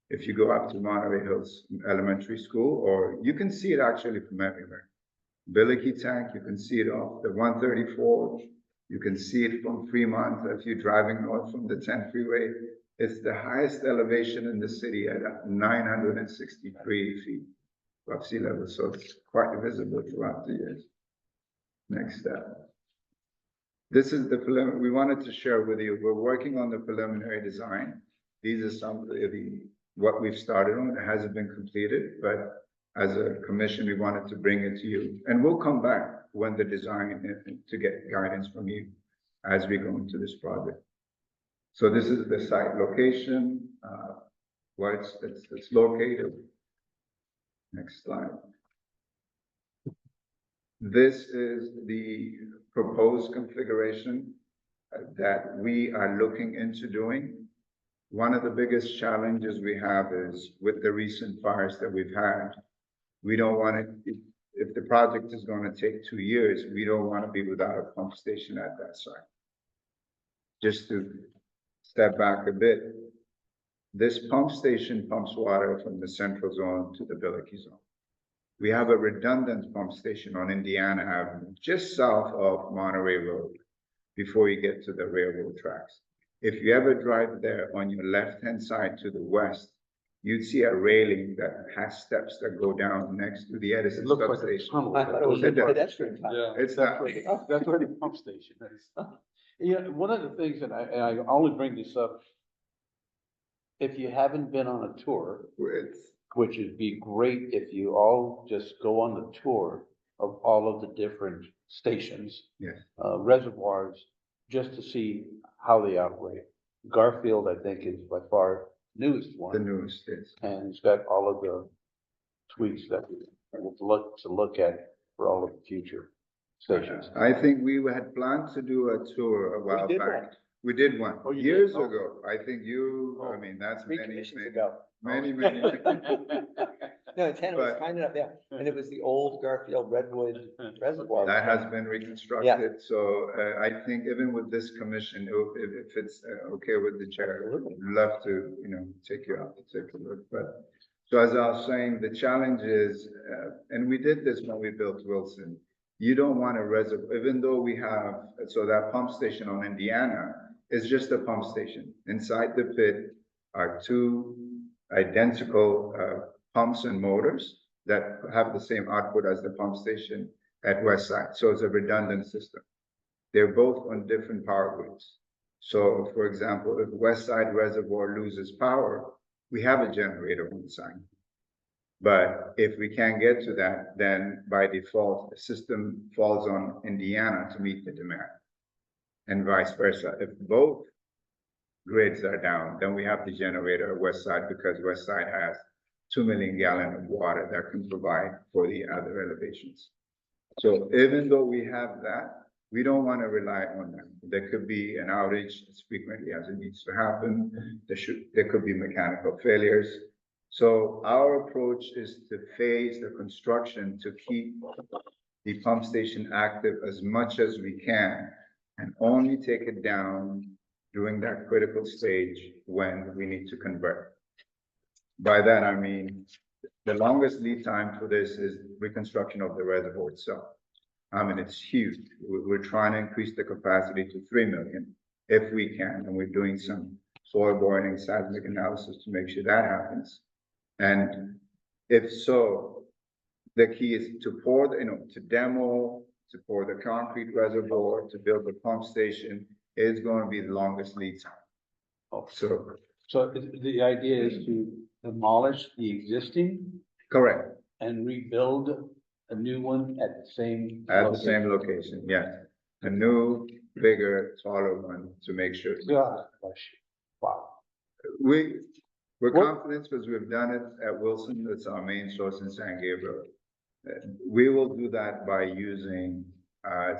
If you go up to Monterey Hills Elementary School, or you can see it actually from everywhere. Billicky tank, you can see it off the 134. You can see it from Fremont if you're driving north from the 10 freeway. It's the highest elevation in the city at 963 feet above sea level. So it's quite visible throughout the years. Next step. This is the preliminary, we wanted to share with you. We're working on the preliminary design. These are some of what we've started on. It hasn't been completed, but as a commission, we wanted to bring it to you. And we'll come back when the design to get guidance from you as we go into this project. So this is the site location, where it's located. Next slide. This is the proposed configuration that we are looking into doing. One of the biggest challenges we have is with the recent fires that we've had. We don't want to, if the project is going to take 2 years, we don't want to be without a pump station at that site. Just to step back a bit, this pump station pumps water from the central zone to the Billicky zone. We have a redundant pump station on Indiana Avenue, just south of Monterey Road, before you get to the railroad tracks. If you ever drive there on your left-hand side to the west, you'd see a railing that has steps that go down next to the Edison substation. I thought it was a pedestrian tunnel. Yeah, It's that's not. where that's where the pump station is. Yeah, one of the things that I only bring this up, if you haven't been on a tour, which would be great if you all just go on the tour of all of the different stations. Yes. Reservoirs, just to see how they operate. Garfield, I think, is by far newest The one, newest is. and it's got all of the tweaks that we will look at for all of the future stations. I think we had planned to do a tour a while did back. one. We did one Oh, you did? years Oh. ago. I think you, I Oh. mean, that's Three many, commissions many, ago. many, No, Tanner was But- kind enough, yeah, and it was the old Garfield Redwood Reservoir. That has been reconstructed, so I think even with this commission, if it's okay with the chair, Absolutely. I'd love to, take you out to take a look, but. So as I was saying, the challenge is, and we did this when we built Wilson. You don't want a reservoir, even though we have, so that pump station on Indiana is just a pump station. Inside the pit are two identical pumps and motors that have the same output as the pump station at West Side. So it's a redundant system. They're both on different power grids. So for example, if West Side Reservoir loses power, we have a generator on site. But if we can't get to that, then by default, the system falls on Indiana to meet the demand. And vice versa. If both grids are down, then we have the generator at West Side because West Side has 2 million gallons of water that can provide for the other elevations. So even though we have that, we don't want to rely on them. There could be an outage as frequently as it needs to happen. There could be mechanical failures. So our approach is to phase the construction to keep the pump station active as much as we can and only take it down during that critical stage when we need to convert. By that, I mean, the longest lead time for this is reconstruction of the reservoir itself. I mean, it's huge. We're trying to increase the capacity to 3 million if we can, and we're doing some soil boring and seismic analysis to make sure that happens. And if so, the key is to pour, to demo, to pour the concrete reservoir, to build the pump station is going to be the longest lead time. Oh. So, The idea is to demolish the existing correct, and rebuild a new one at the same. at the same location, yes. A new, bigger, taller one to make sure. God, bless you. Wow. We're What- confident because we've done it at Wilson. It's our main source in San Gabriel. We will do that by using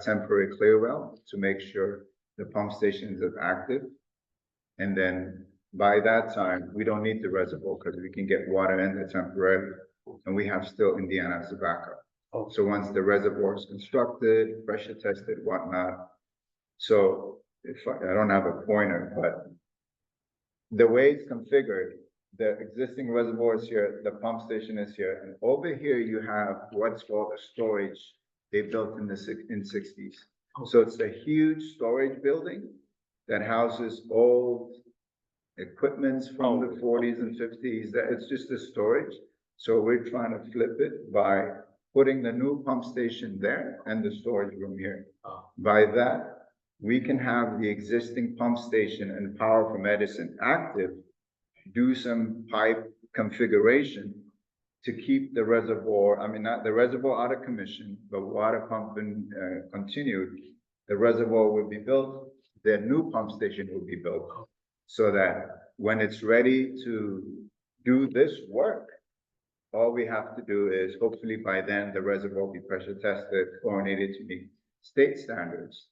temporary clear well to make sure the pump stations are active. And then by that time, we don't need the reservoir because we can get water in there temporarily. And we have still Indiana as a backup. Oh. So once the reservoir is constructed, pressure tested, whatnot. So if I don't have a pointer, but the way it's configured, the existing reservoir is here, the pump station is here, and over here you have what's called a storage they built in the '60s. So it's a huge storage building that houses old equipments from the '40s and '50s. It's just a storage. So we're trying to flip it by putting the new pump station there and the storage room here. By that, we can have the existing pump station and power from Edison active, do some pipe configuration to keep the reservoir, I mean, not the reservoir out of commission, but water pumping continued. The reservoir will be built, the new pump station will be built so that when it's ready to do this work, all we have to do is hopefully by then the reservoir will be pressure tested, chlorinated to meet state standards,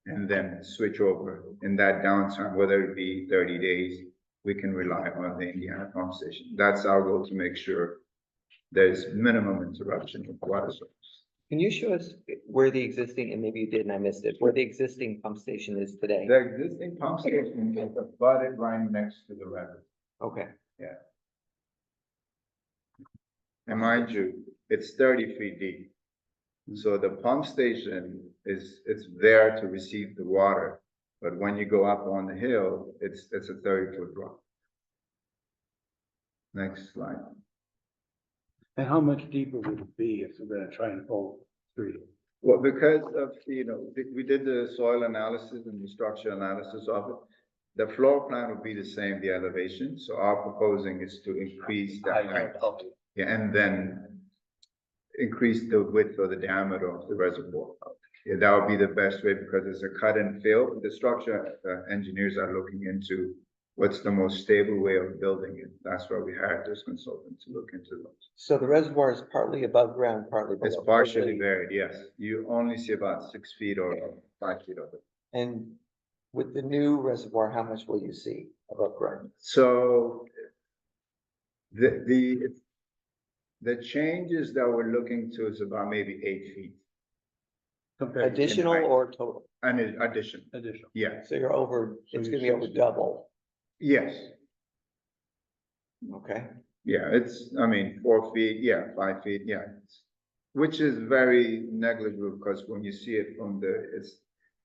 and then switch over in that downtime, whether it be 30 days, we can rely on the Indiana pump station. That's our goal, to make sure there's minimum interruption of water source. Can you show us where the existing, and maybe you did and I missed it, where the existing pump station is today? The existing pump station is abutted right next to the reservoir. Okay, And mind you, it's 30 feet deep. So the pump station it's there to receive the water. But when you go up on the hill, it's a 30-foot drop. Next slide. And how much deeper would it be if we're gonna try and pull through? Well, because of, we did the soil analysis and the structure analysis of it. The floor plan will be the same, the elevation. So our proposing is to increase that height. Yeah, and then increase the width or the diameter of the reservoir. yeah, that would be the best way because it's a cut and fill. The structure engineers are looking into what's the most stable way of building it. That's why we hired this consultant to look into those. So the reservoir is partly above ground, partly below. It's partially buried, yes. You only see about 6 feet or 5 feet of it. And with the new reservoir, how much will you see above ground? So the changes that we're looking to is about maybe 8 feet. Compared to Additional height. or total? And in addition, additional. yeah, So you're over, So it's you're gonna be over 60. double, yes. okay? Yeah, it's, I mean, 4 feet, yeah, 5 feet, yeah. Which is very negligible because when you see it from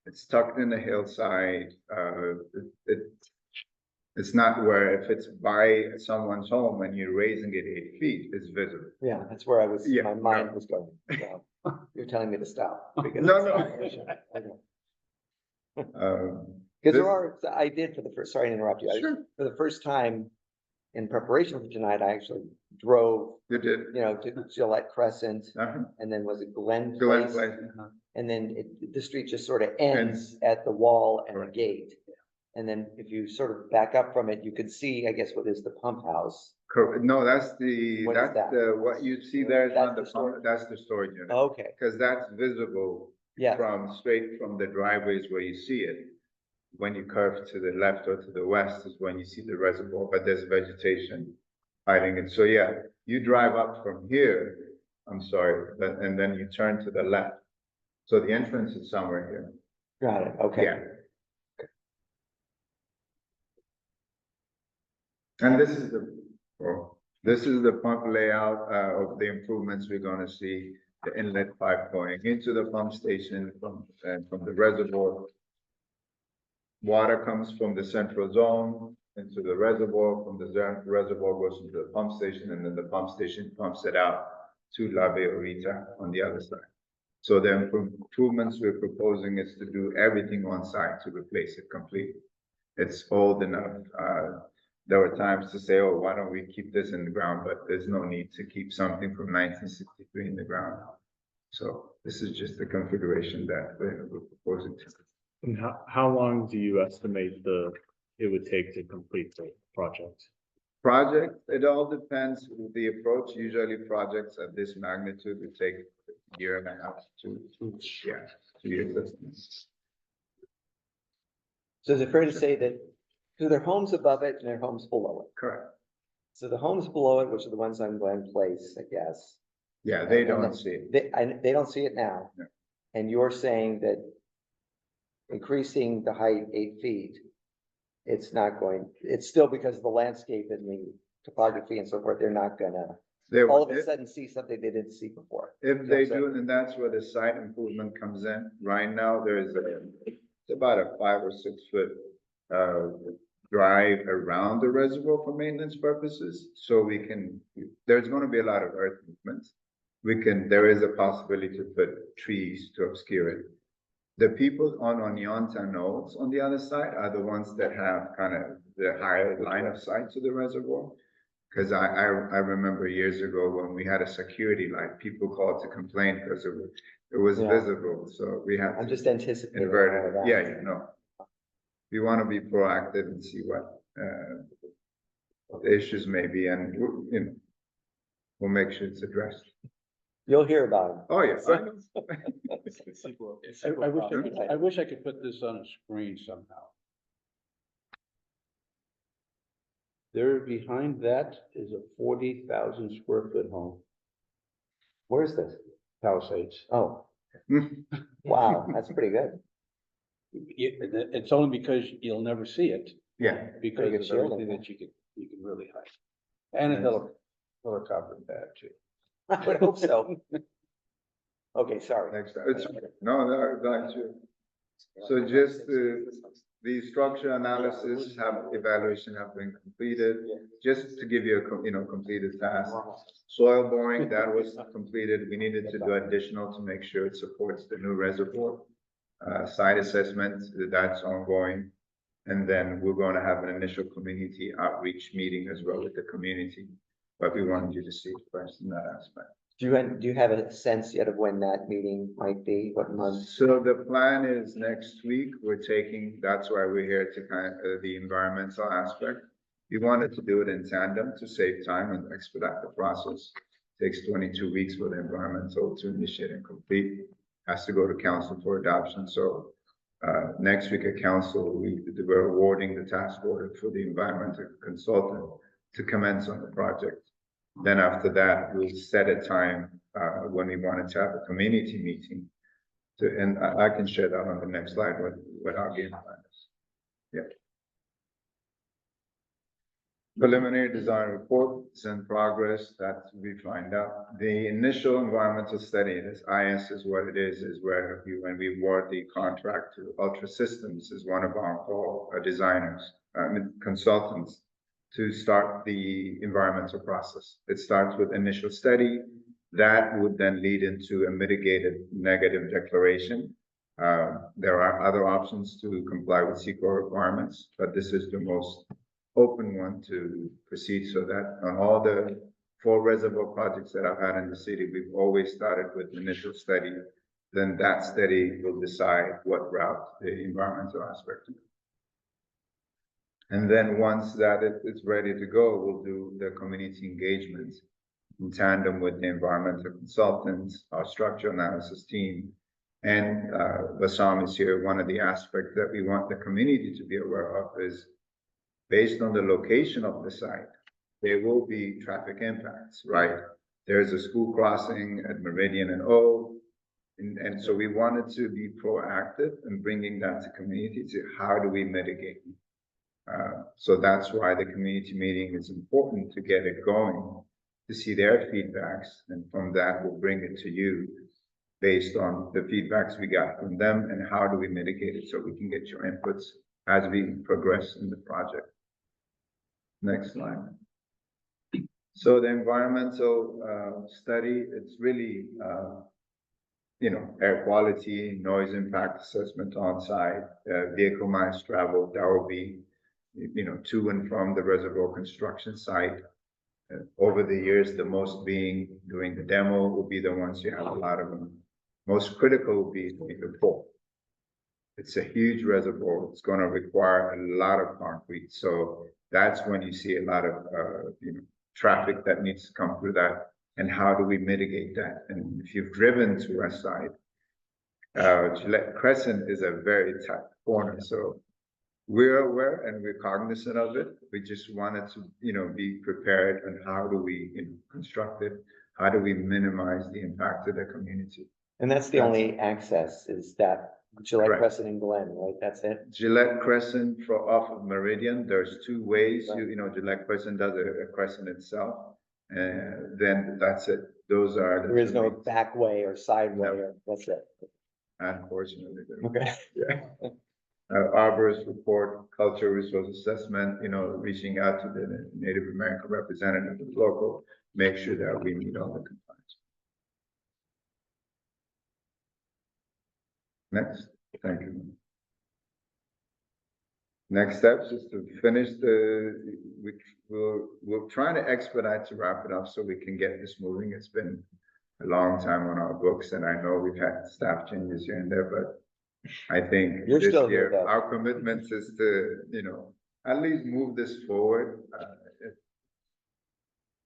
it's tucked in the hillside. It's not where if it's by someone's home and you're raising it 8 feet, it's visible. Yeah, that's where I was, Yeah, my mind was going. So, you're telling me to stop. because No, it's- no. Okay. Um, Because this- there are, I did for the first, sorry to interrupt you. Sure. For the first time in preparation for tonight, I actually drove, You did. you know, to Gillette Crescent Uh-huh. and then was it Glen Glen Place? Place. And then the street just sort of ends at the wall and the Correct. gate. And then if you sort of back up from it, you could see, I guess, what is the pump house. No, that's What is that? what you see there is not That's the the pump, that's the storage unit. Okay, Because that's visible yeah, straight from the driveways where you see it. When you curve to the left or to the west is when you see the reservoir, but there's vegetation hiding it. So yeah, you drive up from here, I'm sorry, and then you turn to the left. So the entrance is somewhere here. got it, okay. Yeah. And this is the pump layout, of the improvements we're gonna see. The inlet pipe going into the pump station from the reservoir. Water comes from the central zone into the reservoir, from the reservoir goes into the pump station, and then the pump station pumps it out to La Beorita on the other side. So the improvements we're proposing is to do everything on site to replace it completely. It's old enough. There were times to say, oh, why don't we keep this in the ground? But there's no need to keep something from 1963 in the ground. So this is just the configuration that we're proposing to. And how long do you estimate it would take to complete the project? Project, it all depends with the approach. Usually projects of this magnitude would take a year and a half to 2 years. So is it fair to say that, so there are homes above it and there are homes below it? Correct. So the homes below it, which are the ones on Glen Place, I guess, Yeah, they And don't then see it. they don't see it now. No. And you're saying that increasing the height 8 feet, it's not going, it's still because of the landscape and the topography and so forth, they're not gonna all of a sudden see something they didn't see before. If they do, then that's where the site improvement comes in. Right now, it's about a 5 or 6 foot drive around the reservoir for maintenance purposes. So there's gonna be a lot of earth movements. There is a possibility to put trees to obscure it. The people on Oneonta Knolls on the other side are the ones that have kind of the higher line of sight to the reservoir. Because I remember years ago when we had a security light, people called to complain because it was Yeah. visible, so we had I'm to just anticipating. all invert of it. that. Yeah, you know. We want to be proactive and see what the issues may be, and we'll make sure it's addressed. You'll hear about Oh, yes. I know. I wish I could put this on a screen somehow. There behind that is a 40,000 square foot home, Where's this? Palisades. Oh, wow, that's pretty good. It's only because you'll never see it, Yeah, because good of shielding, everything that you can really hide. And a helicopter pad too. I would hope so. Okay, sorry. next time. That's you. So just the structure analysis evaluation have been completed, just to give you a completed task. Soil boring, that was completed. We needed to do additional to make sure it supports the new reservoir. Site assessment, that's ongoing. And then we're going to have an initial community outreach meeting as well with the community. But we wanted you to see it first in that aspect. Do you have a sense yet of when that meeting might be? What month? So the plan is next week, that's why we're here to the environmental aspect. We wanted to do it in tandem to save time and expedite the process. Takes 22 weeks for the environmental to initiate and complete, has to go to council for adoption. So next week at council, we're awarding the task order for the environmental consultant to commence on the project. Then after that, we'll set a time when we wanted to have a community meeting. And I can share that on the next slide what our game plan is. Yeah. Preliminary design report is in progress. That we find out. The initial environmental study, this IS is what it is where when we award the contract to Ultra Systems is one of our designers, consultants, to start the environmental process. It starts with initial study. That would then lead into a mitigated negative declaration. There are other options to comply with CEQA requirements, but this is the most open one to proceed, so that on all the 4 reservoir projects that I've had in the city, we've always started with initial study. Then that study will decide what route the environmental aspect. And then once that it's ready to go, we'll do the community engagement in tandem with the environmental consultants, our structural analysis team, and Bassam is here. One of the aspects that we want the community to be aware of is based on the location of the site, there will be traffic impacts, right? There's a school crossing at Meridian and O, and so we wanted to be proactive in bringing that to community to how do we mitigate. So that's why the community meeting is important to get it going, to see their feedbacks, and from that we'll bring it to you based on the feedbacks we got from them and how do we mitigate it so we can get your inputs as we progress in the project. Next slide. So the environmental study, it's really, air quality, noise impact assessment on site, vehicle miles traveled, that will be, to and from the reservoir construction site. Over the years, the most being doing the demo will be the ones you have a lot of them. Most critical will be the port. It's a huge reservoir. It's going to require a lot of concrete. So that's when you see a lot of, traffic that needs to come through that. And how do we mitigate that? And if you've driven to West Side, Gillette Crescent is a very tight corner. So we're aware and we're cognizant of it. We just wanted to, be prepared on how do we construct it? How do we minimize the impact to the community? And that's the only access is that Gillette Correct. Crescent and Glen, right? That's it? Gillette Crescent off of Meridian, there's 2 ways. Right. Gillette Crescent does a crescent itself. And then that's it. Those are. There is no back way or side way, No. or that's it. Unfortunately. Okay. Yeah. Arborist report, cultural resource assessment, reaching out to the Native American representative of the local, make sure that we meet all the compliance. Next, thank you. Next steps is to finish we're trying to expedite to wrap it up so we can get this moving. It's been a long time on our books, and I know we've had staff changes here and there, but I think You're this still year, here, though. our commitment is to, at least move this forward.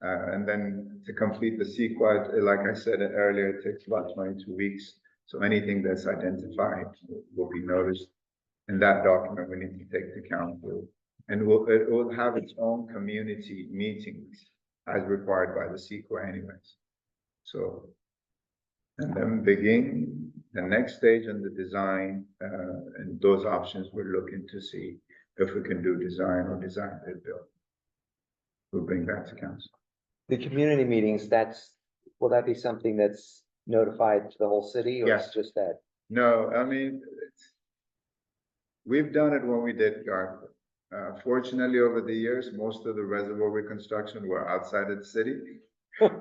And then to complete the CEQA, like I said earlier, it takes about 22 weeks. So anything that's identified will be noticed. In that document, we need to take to council. And it will have its own community meetings as required by the CEQA anyways. So, and then begin the next stage in the design, and those options we're looking to see if we can do design or design build. We'll bring that to council. The community meetings, will that be something that's notified to the whole city, or Yes. it's just that? No, I mean, we've done it when we did Garfield. Fortunately, over the years, most of the reservoir reconstruction were outside of the city.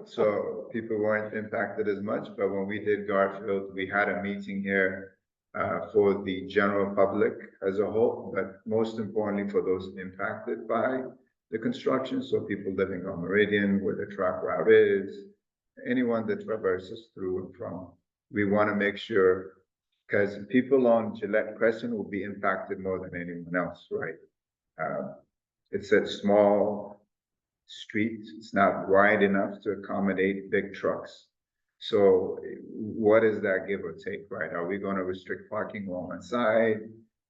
So people weren't impacted as much, but when we did Garfield, we had a meeting here for the general public as a whole, but most importantly for those impacted by the construction. So people living on Meridian, where the truck route is, anyone that traverses through and from. We want to make sure, because people on Gillette Crescent will be impacted more than anyone else, right? It's a small street, it's not wide enough to accommodate big trucks. So what is that give or take, right? Are we gonna restrict parking on one side?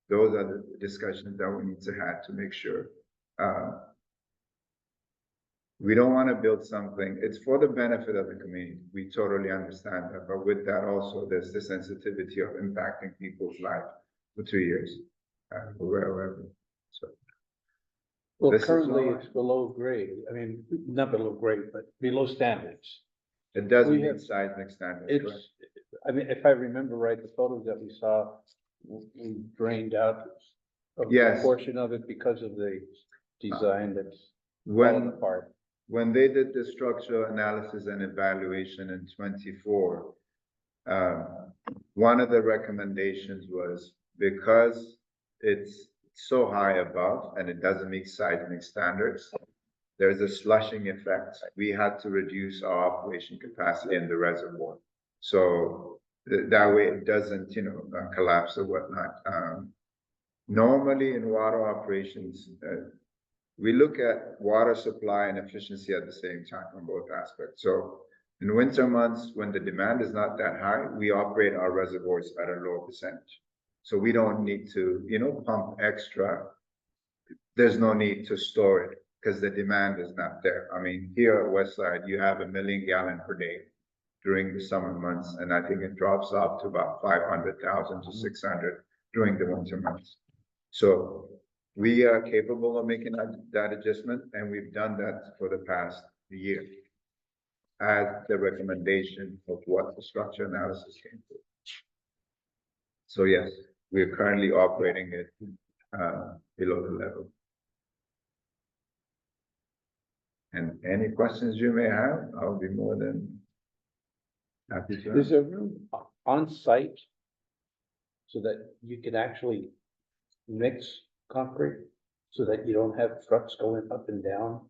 Those are the discussions that we need to have to make sure. We don't wanna build something, it's for the benefit of the community, we totally understand that, but with that also, there's the sensitivity of impacting people's life for 2 years. Wherever, so. Well, This is currently all- it's below grade. I mean, not below grade, but below standards. It doesn't We meet have- seismic standards, correct? It's, I mean, if I remember right, the photos that we saw, we drained out a Yes. portion of it because of the design that's fallen When, apart. when they did the structural analysis and evaluation in 24, one of the recommendations was because it's so high above and it doesn't meet seismic standards, there's a slushing effect. We had to reduce our operation capacity in the reservoir. So that way it doesn't, collapse or whatnot. Normally in water operations, we look at water supply and efficiency at the same time on both aspects. So in winter months, when the demand is not that high, we operate our reservoirs at a lower percentage. So we don't need to, pump extra. There's no need to store it because the demand is not there. I mean, here at Westside, you have 1 million gallon per day during the summer months, and I think it drops off to about 500,000 to 600 during the winter months. So we are capable of making that adjustment, and we've done that for the past year as the recommendation of what the structure analysis came to. So yes, we are currently operating it below the level. And any questions you may have, I'll be more than happy to Is answer. there room on site so that you can actually mix concrete so that you don't have trucks going up and down?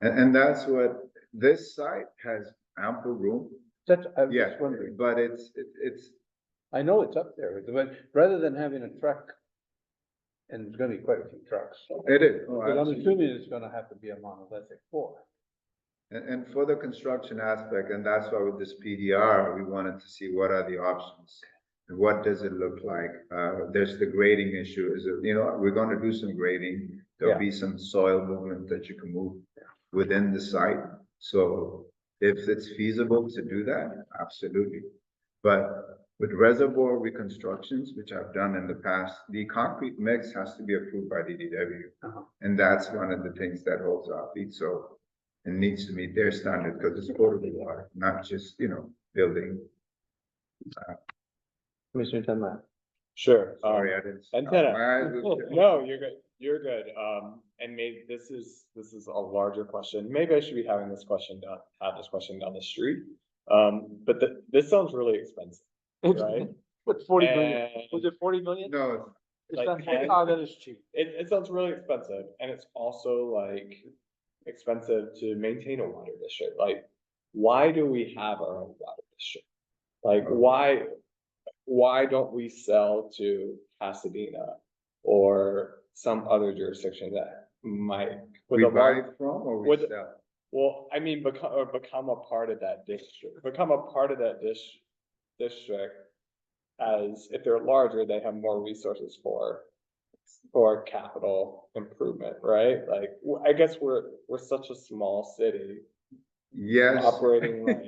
And that's what, this site has ample room. That's, I was Yeah, just wondering. but it's, I know it's up there, but rather than having a truck, and there's gonna be quite a few trucks. it is. Oh, But I'm absolutely. assuming it's gonna have to be a monolithic floor. And for the construction aspect, and that's why with this PDR, we wanted to see what are the options. And what does it look like? There's the grading issue, is it, we're gonna do some grading. There'll be some soil movement that you can move within the site. So if it's feasible to do that, absolutely. But with reservoir reconstructions, which I've done in the past, the concrete mix has to be approved by DDW. And that's one of the things that holds our feet. So it needs to meet their standard because it's potable water, not just, building. Commissioner Dunlap. Sure. Sorry, I didn't. Antenna. My eyes were- No, you're good. You're good. And maybe this is a larger question. Maybe I should be having this question have this question down the street. But this sounds really expensive, right? What's 40 million? And Was it 40 million? No, It's like, not, and- oh, that is cheap. it sounds really expensive, and it's also like expensive to maintain a water district. Like, why do we have our own water district? Like, why don't we sell to Pasadena or some other jurisdiction that might with we a buy large, from or we with- sell? well, I mean, become a part of that district, become a part of that district. As if they're larger, they have more resources for capital improvement, right? Like, I guess we're such a small city Yes. operating like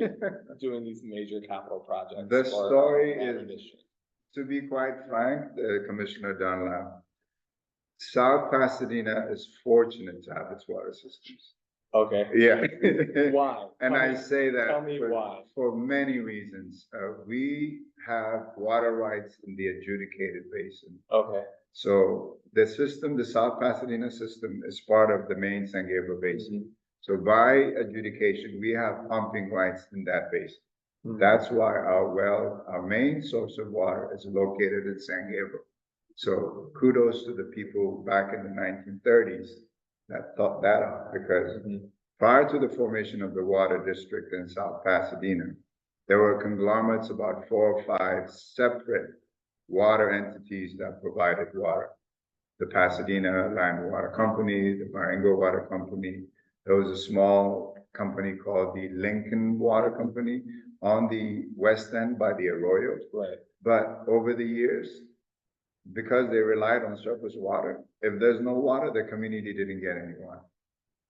doing these major capital projects. The for our story water is- district. To be quite frank, Commissioner Dunlap, South Pasadena is fortunate to have its water systems. Okay, Yeah. why? And Tell I me- say that tell me for, why. for many reasons. We have water rights in the adjudicated basin. Okay, So the system, the South Pasadena system is part of the main San Gabriel Basin. So by adjudication, we have pumping rights in that basin. That's why our main source of water is located in San Gabriel. So kudos to the people back in the 1930s that thought that out because Prior to the formation of the water district in South Pasadena, there were conglomerates, about 4 or 5 separate water entities that provided water. The Pasadena Land Water Company, the Marengo Water Company. There was a small company called the Lincoln Water Company on the west end by the Arroyo. Right. But over the years, because they relied on surface water, if there's no water, the community didn't get any water.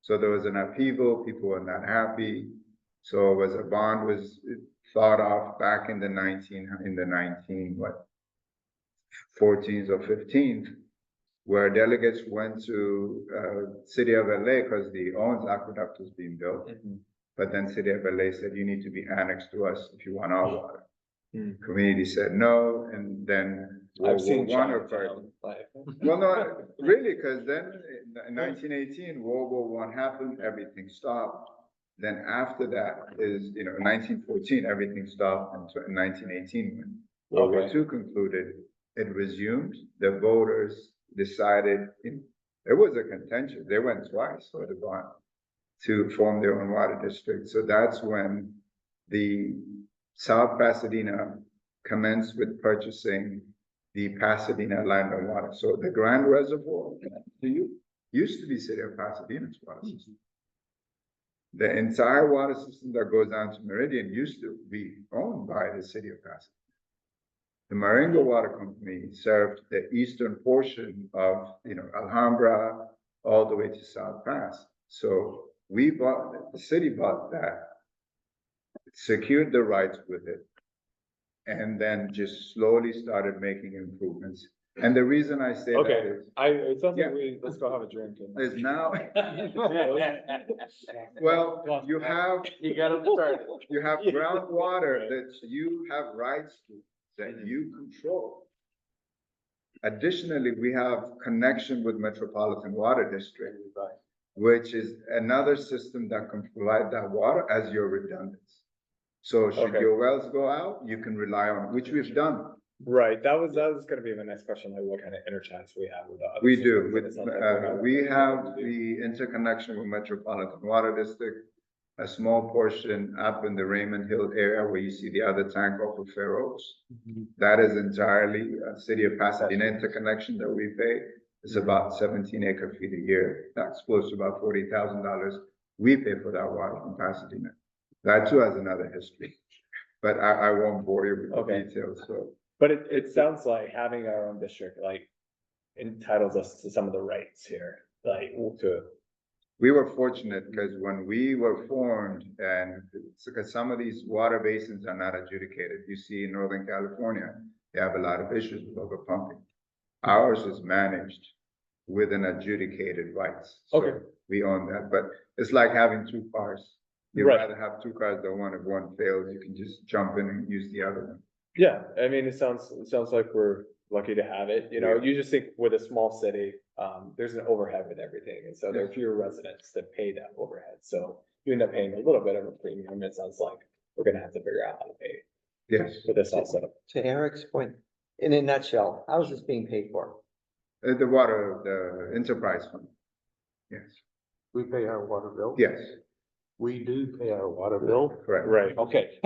So there was an upheaval, people were not happy. So it was a bond was thought of back in the 14s or 15s, where delegates went to city of LA because the Owens Aqueduct was being built. But then city of LA said, you need to be annexed to us if you want our water. Community said no, and then I've seen World War I Chinatown, occurred. like- Well, no, really, because then in 1918, World War I happened, everything stopped. Then after that is, 1914, everything stopped, and in 1918, when World War II concluded, it resumed. The voters decided, it was a contention. They went twice for the bond to form their own water district. So that's when the South Pasadena commenced with purchasing the Pasadena Land and Water. So the Grand Reservoir used to be city of Pasadena's water system. The entire water system that goes down to Meridian used to be owned by the city of Pasadena. The Marengo Water Company served the eastern portion of, Alhambra all the way to South Pass. So the city bought that, secured the rights with it, and then just slowly started making improvements. And the reason I say that is, It sounds Yeah. like let's go have a drink. is now, well, you have groundwater that you have rights to, that you control. Additionally, we have connection with Metropolitan Water District, which is another system that can provide that water as your redundance. So should Okay. your wells go out, you can rely on, which we've done. Right, that was gonna be my next question, like what kind of interchange we have with the other. We do, systems, and it sounds like we're not- we have the interconnection with Metropolitan Water District, a small portion up in the Raymond Hill area where you see the other tank off of Fair Oaks. That is entirely a city of Pasadena interconnection that we pay. It's about 17 acre feet a year. That's close to about $40,000. We pay for that water from Pasadena. That too has another history, but I won't bore you with the Okay. details, so. But it sounds like having our own district, like, entitles us to some of the rights here, like, to. We were fortunate because when we were formed, and because some of these water basins are not adjudicated, you see in Northern California, they have a lot of issues with overpumping. Ours is managed with an adjudicated rights. So Okay. we own that, but it's like having 2 cars. You'd Right. rather have 2 cars than one. If one fails, you can just jump in and use the other one. Yeah, I mean, it sounds like we're lucky to have it, you just think with a small city, there's an overhead with everything, and so there are fewer residents that pay that overhead, so you end up paying a little bit of a premium, it sounds like we're gonna have to figure out how to pay Yes, for this all set up. To Eric's point, in a nutshell, how is this being paid for? the enterprise fund. Yes, We pay our water bill? yes, We do pay our water bill? correct. Right, Okay.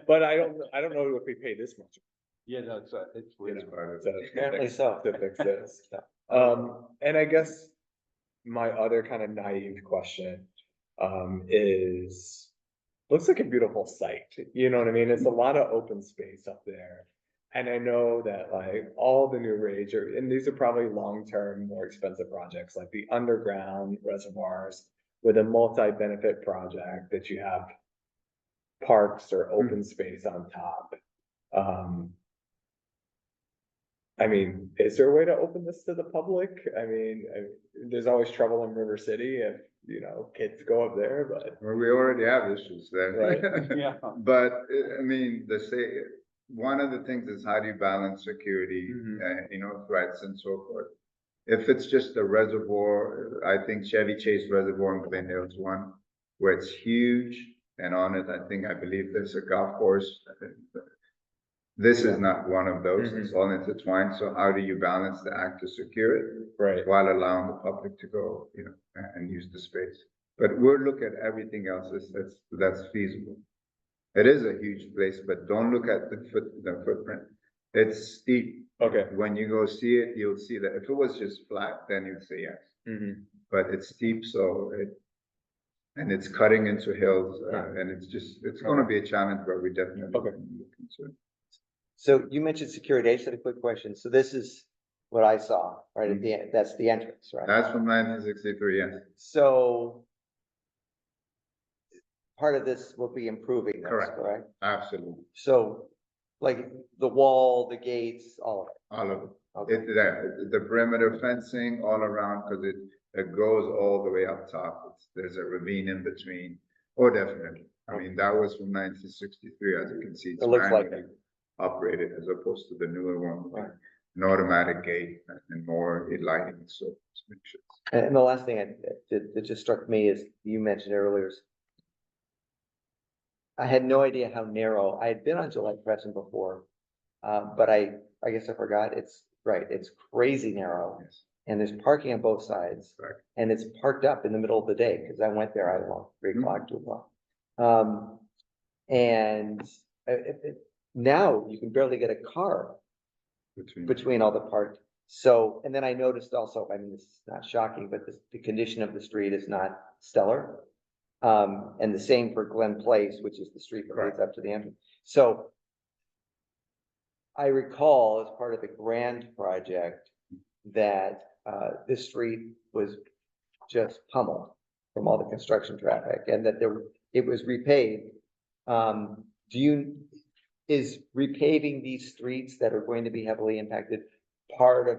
but I don't know if we pay this much. Yeah, no, it's It's weird. part of to- it. Apparently so. To fix this. And I guess my other kind of naive question, is, looks like a beautiful site, you know what I mean? It's a lot of open space up there. And I know that like all the new rage and these are probably long-term, more expensive projects, like the underground reservoirs with a multi-benefit project that you have parks or open space on top. I mean, is there a way to open this to the public? I mean, there's always trouble in River City if, kids go up there, but. Well, we already have issues there. Right. Yeah. But, I mean, one of the things is how do you balance security, threats and so forth. If it's just a reservoir, I think Chevy Chase Reservoir in Glendale is one where it's huge, and on it, I believe there's a golf course. This is not one of those, it's all intertwined, so how do you balance the act to secure it Right. while allowing the public to go, and use the space? But we'll look at everything else that's feasible. It is a huge place, but don't look at the footprint. It's steep. Okay. When you go see it, you'll see that if it was just flat, then you'd say yes. But it's steep, and it's cutting into hills, and it's gonna be a challenge, but we definitely Okay. can look into it. So you mentioned security. I just had a quick question. So this is what I saw, right at the end. That's the entrance, right? That's from 1963, yes. So part of this will be improving this, Correct. correct? Absolutely, So like the wall, the gates, all of it. all of it. Okay. The perimeter fencing all around, because it goes all the way up top. There's a ravine in between. Oh, definitely. I mean, that was from 1963, as you can see. It's It looks like manually operated as opposed to the newer one, Right. an automatic gate and more lighting, so. it's been shit. And the last thing that just struck me is you mentioned earlier. I had no idea how narrow. I had been on Gillette Crescent before, but I guess I forgot. It's right. It's crazy narrow, Yes. and there's parking on both sides, Correct. and it's parked up in the middle of the day because I went there. I don't know, 3 o'clock, 2 o'clock, and now you can barely get a car between all the parked. So, and then I noticed also, I mean, this is not shocking, but the condition of the street is not stellar. And the same for Glen Place, which is the street that leads up to the entrance. So I recall as part of the grand project that, this street was just pummeled from all the construction traffic and that it was repaved. Is repaving these streets that are going to be heavily impacted part of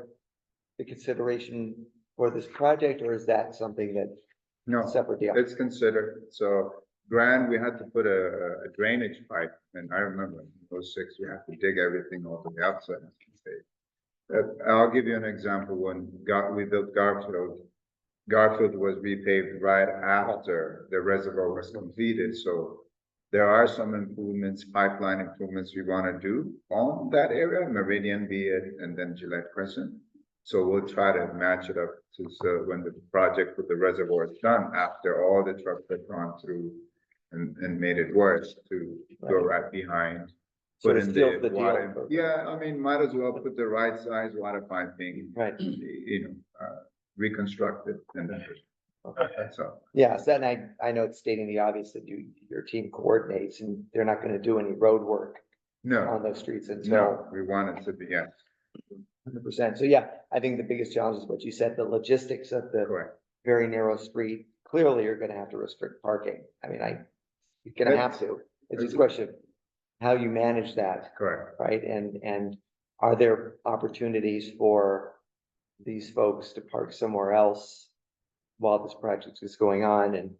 the consideration for this project, or is that something that No, separate deal? it's considered. So Grand, we had to put a drainage pipe, and I remember in '06, we had to dig everything all the way outside. I'll give you an example. When we built Garfield was repaved right after the reservoir was completed, so there are some improvements, pipeline improvements we want to do on that area, Meridian be it, and then Gillette Crescent. So we'll try to match it up to, so when the project with the reservoir is done, after all the trucks have gone through and made it worse, to go right behind. So Put it in seals the water. deal. Yeah, I mean, might as well put the right size water piping, Right. reconstruct it and then. So, Yes, then I know it's stating the obvious that your team coordinates and they're not gonna do any road work no, on those streets until no, we want it to be, yes, 100%. So yeah, I think the biggest challenge is what you said, the logistics of the correct. very narrow street. Clearly, you're gonna have to restrict parking. I mean, you're gonna have to. It's just a question of how you manage that, Correct. right? And are there opportunities for these folks to park somewhere else while this project is going on, and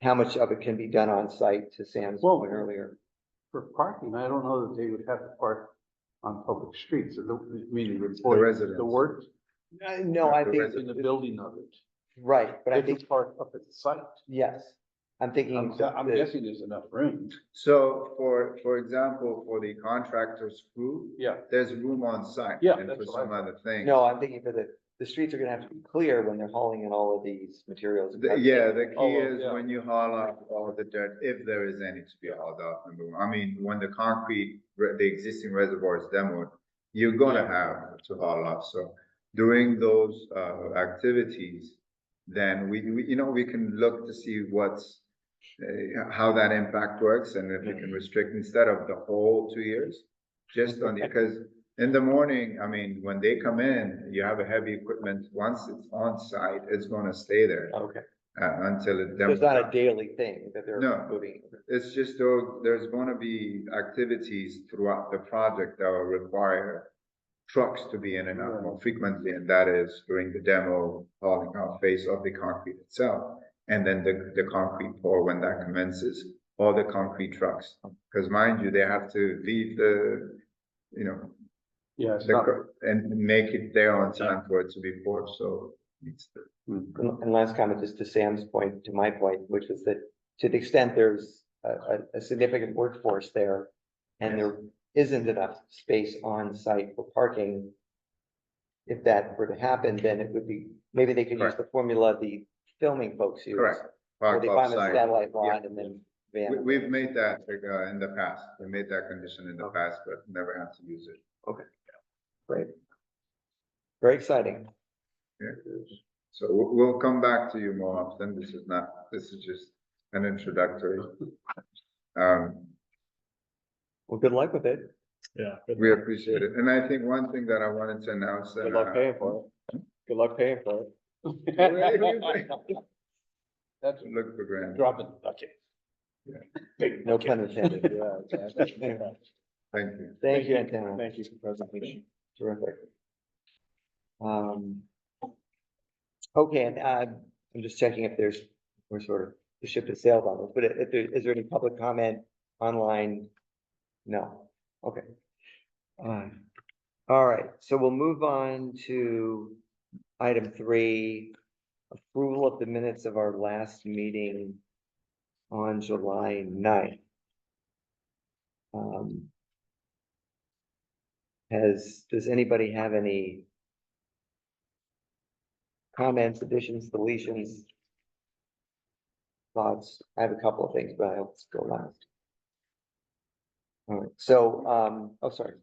how much of it can be done on site, to Sam's Well, point earlier? For parking, I don't know that they would have to park on public streets, meaning The residents. the work No, I The think, in the building of it. right, but I They think, could park up at the site. yes, I'm thinking. I'm guessing there's enough room. So for example, for the contractor's crew, Yeah. there's room on site. Yeah, And that's for what I some other things. No, I'm thinking for the streets are gonna have to be clear when they're hauling in all of these materials. Yeah, the key Oh, is yeah. when you haul off all the dirt, if there is any to be hauled off. I mean, when the the existing reservoir is demoed, you're gonna have to haul off. So during those activities, then we can look to see how that impact works, and if we can restrict instead of the whole 2 years, just on because in the morning, I mean, when they come in, you have a heavy equipment. Once it's on site, it's gonna stay there Okay, until it. so it's not a daily thing that they're No. moving. It's just there's gonna be activities throughout the project that will require trucks to be in and out more frequently, and that is during the demo, hauling out face of the concrete itself. And then the concrete pour when that commences, all the concrete trucks. Because mind you, they have to leave Yeah, it's not, and make it there on time for it to be poured, so. And last comment, just to Sam's point, to my point, which was that to the extent there's a significant workforce there and there isn't enough space on site for parking, if that were to happen, then it would be, maybe they could use Correct. the formula the filming folks use. Correct. Or park they find a offsite. satellite Yeah. lot and then van. We've made that, in the past. We made that condition in the Okay. past, but never had to use it. Great. Very exciting. Yeah. So we'll come back to you more often. This is just an introductory. Well, good luck with it. Yeah. We appreciate it. And I think one thing that I wanted to announce. Good luck paying for it. Good luck paying for it. That's look for granted. Drop it, okay. No pun intended. Thank you. Thank you, Antonio. Thank you for the presentation. Terrific. Okay, and I'm just checking if we're sort of, the ship has sailed on this, but is there any public comment online? No, okay. All right, so we'll move on to item 3, approval of the minutes of our last meeting on July 9th. Does anybody have any comments, additions, deletions, thoughts? I have a couple of things, but I'll go last. All right, so, oh, sorry.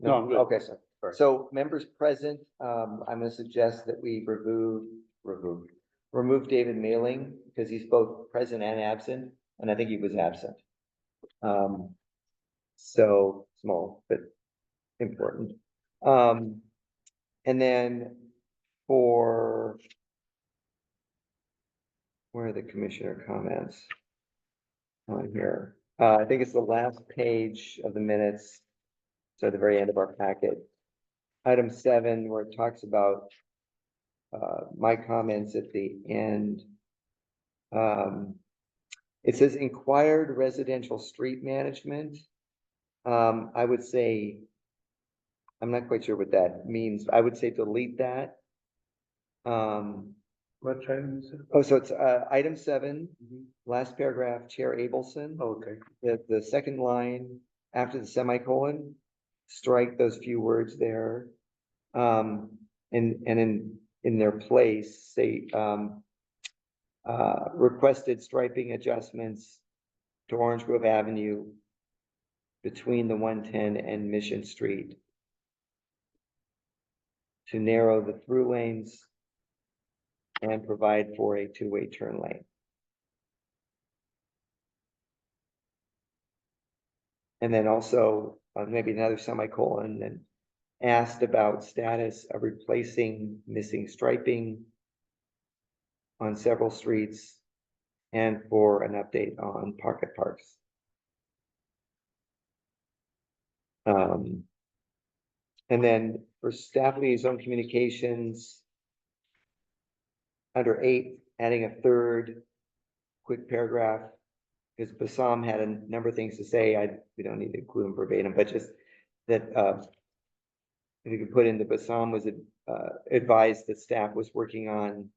No, I'm good. Okay, sorry. So members present, I'm gonna suggest that we remove David Mailing because he's both present and absent, and I think he was absent. So small, but important. And then where are the commissioner comments on here? I think it's the last page of the minutes. So at the very end of our packet. Item 7, where it talks about my comments at the end. It says inquired residential street management. I would say, I'm not quite sure what that means. I would say delete that. What item is it? Oh, so it's item 7, last paragraph, Chair Abelson. Okay. The second line after the semicolon, strike those few words there. And in their place, say, requested striping adjustments to Orange Grove Avenue between the 110 and Mission Street to narrow the through lanes and provide for a 2-way turn lane. And then also maybe another semicolon and asked about status of replacing missing striping on several streets and for an update on pocket parks. And then for staff liaison communications, under 8, adding a third quick paragraph, because Bassam had a number of things to say. We don't need to include them verbatim, but just that if you could put in the Bassam was advised that staff was working on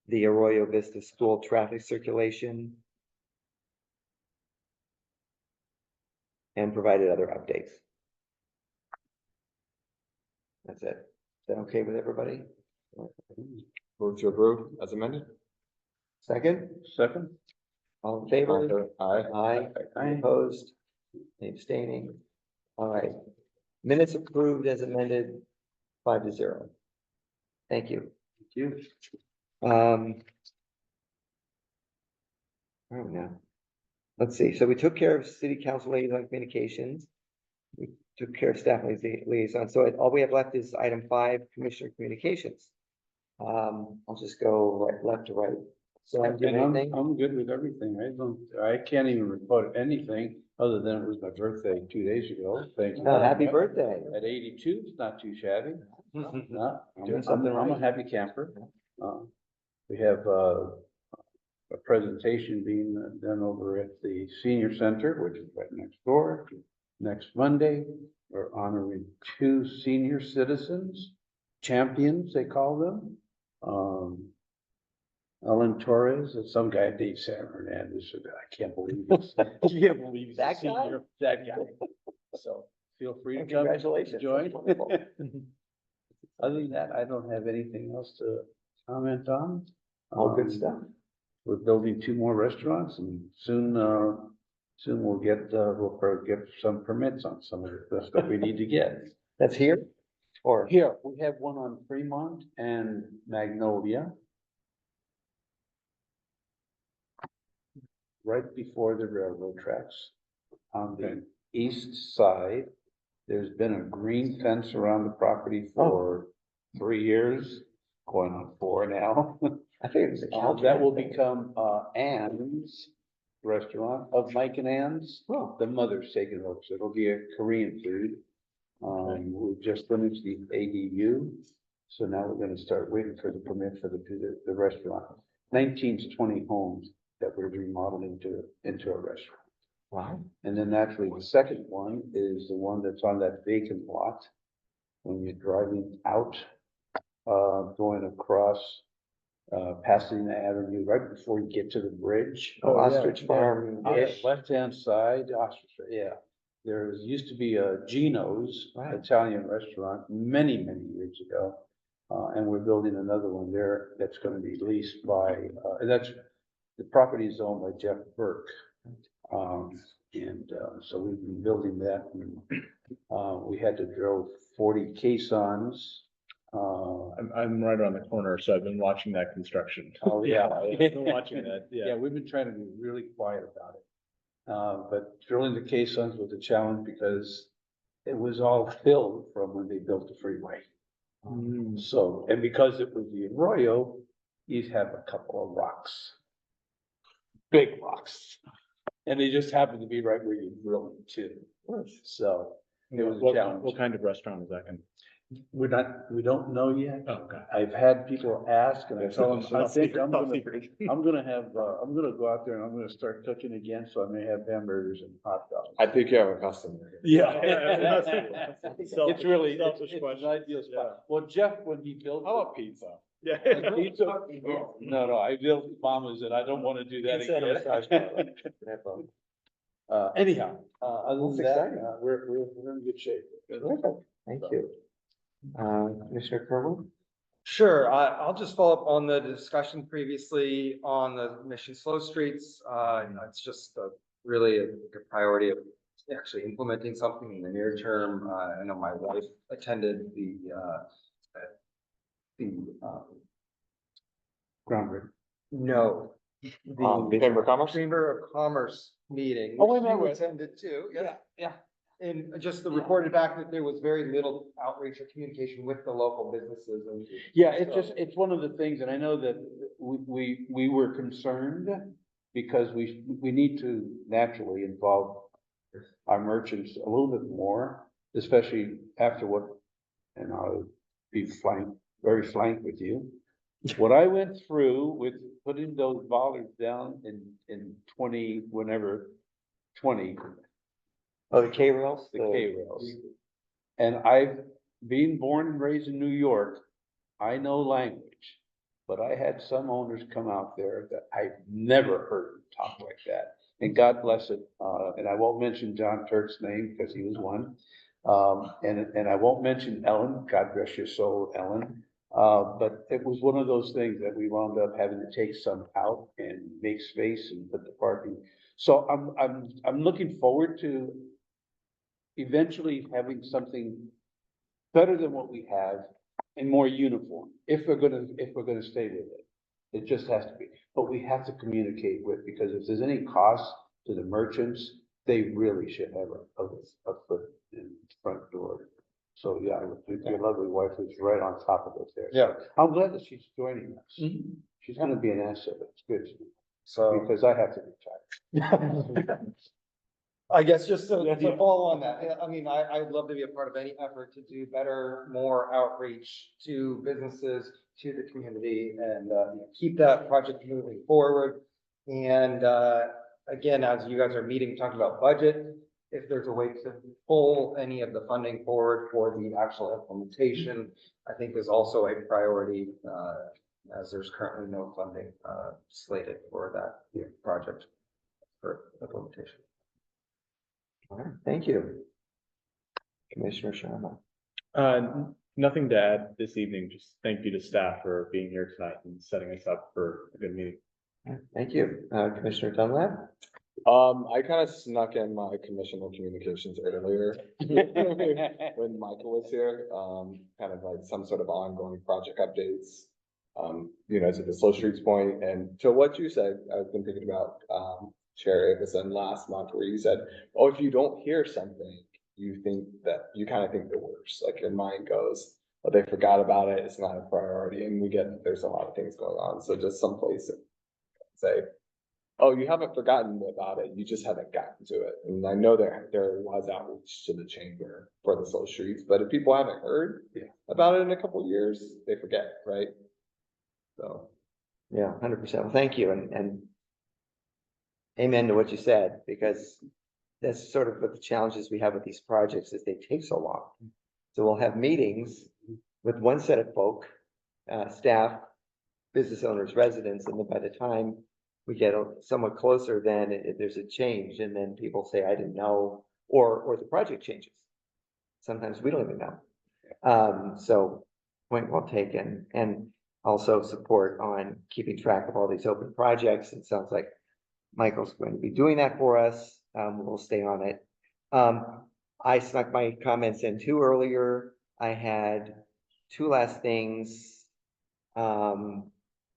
the Arroyo Vista school traffic circulation and provided other updates. That's it. Is that okay with everybody? Move to approve as amended? Second, Second? all in favor? Aye. Aye. Any opposed? Any abstaining? All right. Minutes approved as amended, 5-0. Thank you. Thank you. Where are we now? Let's see. So we took care of city council liaison communications. We took care of staff liaison. So all we have left is item 5, commissioner communications. I'll just go left to right. So I'm doing anything. I'm good with everything. I can't even report anything other than it was my birthday 2 days ago. Thank you. Oh, happy birthday. At 82, it's not too shabby. No, Doing something I'm a right. happy camper. We have a presentation being done over at the senior center, which is right next door. Next Monday, we're honoring 2 senior citizens, champions, they call them. Ellen Torres and some guy, Dave San Hernandez, I can't believe this. I can't believe he's a That guy? senior, that guy. So feel free to come Congratulations. join. That's wonderful. Other than that, I don't have anything else to comment on. All good Um, stuff. We're building 2 more restaurants and soon we'll we'll probably get some permits on some of the stuff we need to get. That's here? Or, Here, we have one on Fremont and Magnolia. Right before the railroad tracks. On the east side, there's been a green fence around the property for 3 years, going on 4 now. I think it was a Caltrans. That will become, Ann's restaurant of Mike and Ann's. Oh. The mother's taking over, so it'll be a Korean food. We've just finished the ADU, so now we're gonna start waiting for the permit for the restaurant. 19 to 20 homes that we're remodeling into a restaurant. Wow. And then naturally, the second one is the one that's on that vacant lot. When you're driving out, going across, Pasadena Avenue, right before you get to the bridge. Ostrich Farm-ish. Left-hand side, Ostrich, yeah. There used to be a Gino's Right. Italian restaurant many, many years ago. And we're building another one there that's gonna be leased by, the property is owned by Jeff Burke. So we've been building that. And, we had to drill 40 caissons. I'm right around the corner, so I've been watching that construction. Oh, yeah. I've been watching that, Yeah, we've been trying to be really quiet about it. But drilling the caissons was a challenge because it was all filled from when they built the freeway. So, and because it was the Arroyo, you have a couple of rocks. Big rocks. And they just happened to be right where you drilled them too. So it was a challenge. What kind of restaurant is that gonna? We don't know yet. Oh, okay. I've had people ask and I tell them, I think I'm Top gonna secret. I'm gonna go out there and I'm gonna start cooking again, so I may have hamburgers and hot dogs. I think you have a customer. Yeah. It's really, Selfish it's question. an ideal spot. Well, Jeff, when he built. How about pizza? Yeah. Pizza? No, I built mamas and I don't wanna do that Pizza and a massage again. Anyhow, other than That's that, exciting. we're in good shape. Terrific. Thank you. Commissioner Kerwin? Sure, I'll just follow up on the discussion previously on the Mission Slow Streets. It's just really a priority of actually implementing something in the near term. I know my wife attended the Groundbreaking. no. The Chamber of Commerce? Chamber of Commerce meeting. Oh, which we met you with. attended too, yes. Yeah. And just the reported back that there was very little outreach or communication with the local businesses and. Yeah, it's one of the things, and I know that we were concerned because we need to naturally involve our merchants a little bit more, especially after what, and I'll be very frank with you. What I went through with putting those bollards down in 20. Oh, the K rails? The K rails. And I've been born and raised in New York, I know language, but I had some owners come out there that I've never heard talk like that. And God bless it, and I won't mention John Turk's name because he was one. And I won't mention Ellen, God bless your soul, Ellen. But it was one of those things that we wound up having to take some out and make space and put the parking. So I'm looking forward to eventually having something better than what we have and more uniform, if we're gonna stay with it. It just has to be, but we have to communicate with, because if there's any cost to the merchants, they really should have a foot in front door. So, yeah, your lovely wife is right on top of us there. Yeah. I'm glad that she's joining us. She's gonna be an asset, it's good, So, because I have to retire. I guess just to follow on that, I mean, I'd love to be a part of any effort to do better, more outreach to businesses, to the community, and keep that project moving forward. And again, as you guys are meeting, talking about budget, if there's a way to pull any of the funding forward for the actual implementation, I think is also a priority, as there's currently no funding slated for that project for implementation. All right, thank you. Commissioner Sharma. Nothing to add this evening, just thank you to staff for being here tonight and setting us up for a good meeting. Thank you. Commissioner Dunlap? I kind of snuck in my commissioner communications earlier when Michael was here, kind of like some sort of ongoing project updates. To the Slow Streets point and to what you said, I've been thinking about, Chair Avison last month where you said, oh, if you don't hear something, you kind of think the worst, like your mind goes, oh, they forgot about it, it's not a priority, and there's a lot of things going on, so just someplace say, oh, you haven't forgotten about it, you just haven't gotten to it. And I know there was outreach to the chamber for the Slow Streets, but if people haven't heard about it in a couple of years, they forget, right? So. Yeah, 100%. Well, thank you, and amen to what you said, because that's sort of what the challenges we have with these projects is they take so long. So we'll have meetings with one set of folk, staff, business owners, residents, and then by the time we get somewhat closer, then there's a change, and then people say, I didn't know, or the project changes. Sometimes we don't even know. So point well taken, and also support on keeping track of all these open projects. It sounds like Michael's going to be doing that for us. We'll stay on it. I snuck my comments in too earlier. I had two last things.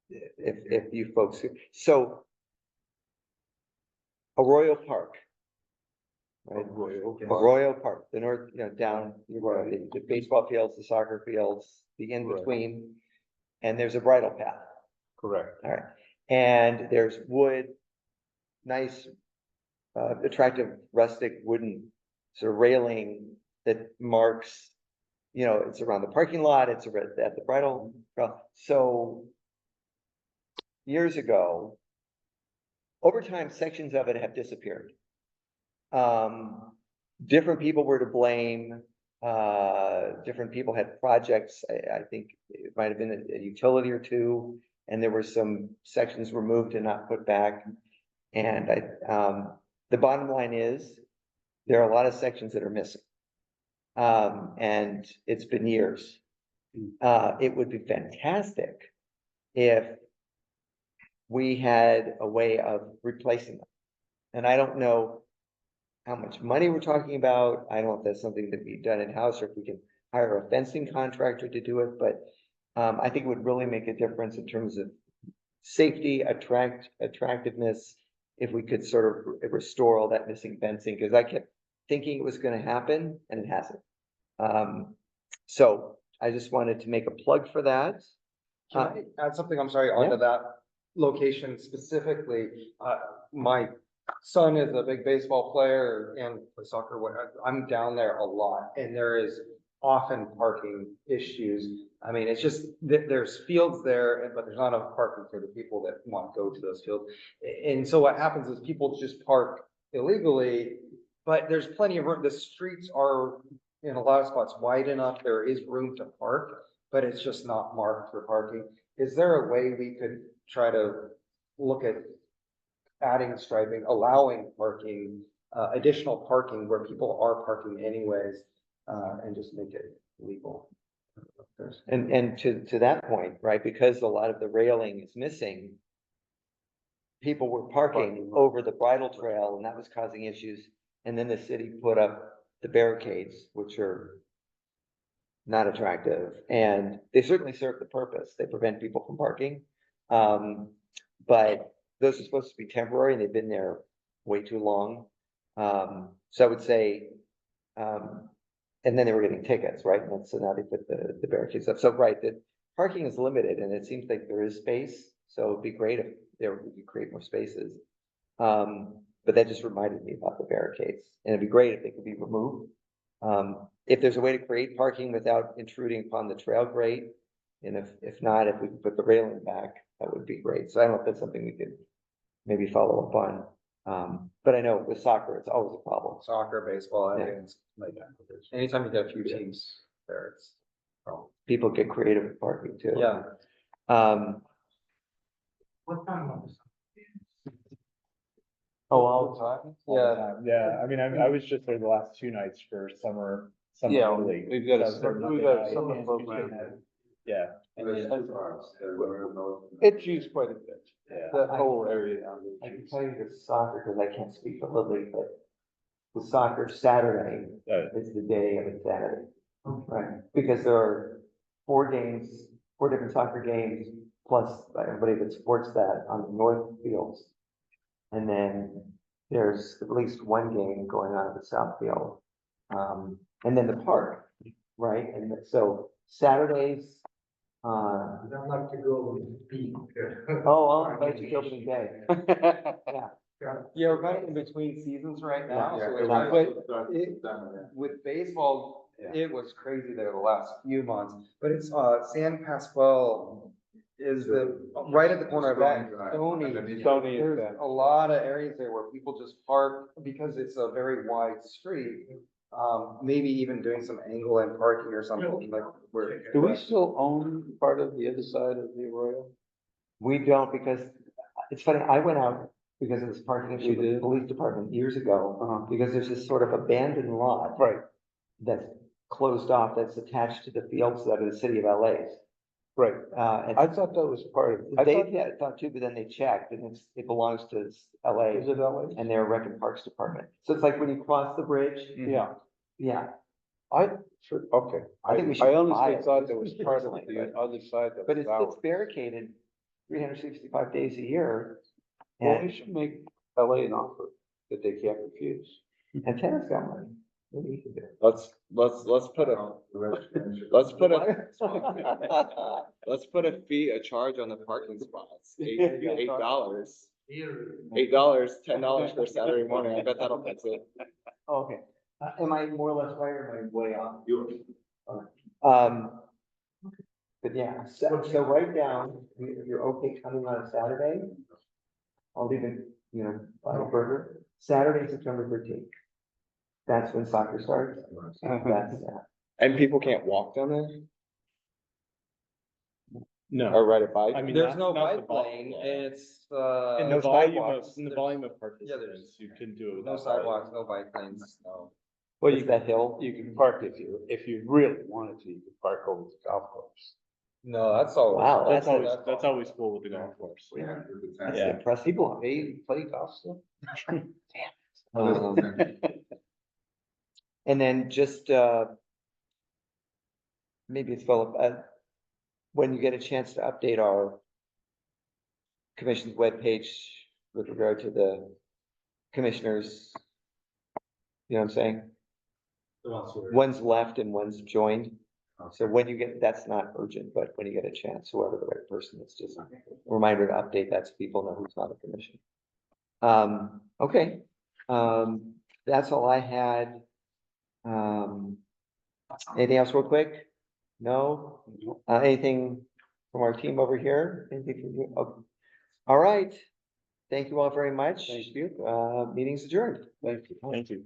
If you folks, so Arroyo Park. Right? Arroyo Park, the north, down the baseball fields, the soccer fields, the in-between, and there's a bridle path. Correct. All right, and there's wood, nice, attractive rustic wooden sort of railing that marks, it's around the parking lot, it's at the bridle. So years ago, over time, sections of it have disappeared. Different people were to blame. Different people had projects. I think it might have been a utility or two, and there were some sections removed and not put back. And the bottom line is there are a lot of sections that are missing. And it's been years. It would be fantastic if we had a way of replacing them. And I don't know how much money we're talking about. I don't know if that's something that be done in-house or if we can hire a fencing contractor to do it, but I think it would really make a difference in terms of safety, attractiveness, if we could sort of restore all that missing fencing, because I kept thinking it was going to happen and it hasn't. So I just wanted to make a plug for that. Can I add something, I'm sorry, onto that location specifically? My son is a big baseball player and plays soccer. I'm down there a lot, and there is often parking issues. I mean, it's just that there's fields there, but there's not enough parking for the people that want to go to those fields. And so what happens is people just park illegally, but there's plenty of room. The streets are in a lot of spots wide enough. There is room to park, but it's just not marked for parking. Is there a way we could try to look at adding striping, allowing parking, additional parking where people are parking anyways, and just make it legal? And to that point, right, because a lot of the railing is missing, people were parking over the bridle trail, and that was causing issues. And then the city put up the barricades, which are not attractive, and they certainly serve the purpose. They prevent people from parking. But those are supposed to be temporary, and they've been there way too long. So I would say, and then they were getting tickets, right? And so now they put the barricades up. So, right, the parking is limited, and it seems like there is space. So it'd be great if we could create more spaces. But that just reminded me about the barricades, and it'd be great if they could be removed. If there's a way to create parking without intruding upon the trail, great. And if not, if we could put the railing back, that would be great. So I don't know if that's something we could maybe follow up on. But I know with soccer, it's always a problem. Soccer, baseball, Yeah. everything's like that. Anytime you get a few teams there, it's a problem. People get creative with parking too. Yeah. What time was Oh, all the time? Yeah. Yeah, I mean, I was just there the last two nights for summer summer Yeah, Little League. we've got a, So they're we've looking got at a summer it. program. Yeah. And then, It's used quite a bit, yeah. that whole area down I there. can tell you the soccer, because I can't speak for Little League, but the soccer Saturday is the day of insanity. Right, because there are 4 different soccer games, plus everybody that supports that on the north fields. And then there's at least one game going on at the south field. And then the park, right? And so Saturdays, I'd like to go with Pete. oh, I'll invite you to opening day. Yeah, we're kind of in between seasons right now, so it's not- but with baseball, it was crazy there the last few months, but it's, San Pasquale is right at the corner of that, Stony. There's a lot of areas there where people just park because it's a very wide street. Maybe even doing some angle and parking or something like where. Do we still own part of the other side of the Arroyo? We don't, because it's funny, I went out because of this parking issue You with the did? police department years ago, because there's this sort of abandoned lot. Right. That's closed off, that's attached to the fields that are the city of LA's. Right. And I thought that was part of, I they thought, thought too, but then they checked and it belongs to LA is it LA? and their Rec and Parks Department. So it's like when you cross the bridge, Yeah, yeah, okay. I think we should I buy honestly it thought there was part of personally, the other side that but was it's ours. barricaded 365 days a year. Well, And, we should make LA an offer that they can't refuse. and tennis got money. Maybe you can do it. Let's put a, let's put a, let's put a fee, a charge on the parking spots, $8, $10 for Saturday morning, I bet that'll fix it. Okay, am I more or less right or am I way off? But yeah, so write down, if you're okay coming on a Saturday, I'll leave it, buy a burger, Saturday, September 13th. That's when soccer starts. That's, And people can't walk down there No. or ride a bike? I mean, there's no not the bike ball- lane, and it's, In no the volume of, sidewalks. in the volume of Yeah, there's participants, you can do it no without. sidewalks, no bike lanes, no. Well, It's that hill. you can park if you really wanted to, you could park over the golf course. No, that's all. Wow, That's always full with the golf course. That's Yeah. impressive. People play golf still? And then just, maybe it's Philip, when you get a chance to update our commission's webpage with regard to the commissioners, you know what I'm saying? One's left and one's joined. So when you get, that's not urgent, but when you get a chance, whoever the right person is, just a reminder to update that so people know who's not a commission. Okay, that's all I had. Anything else real quick? No? Anything from our team over here? Anything from you? Oh, all right. Thank you all very much. Thank you. Meeting's adjourned. Thank you. Thank you.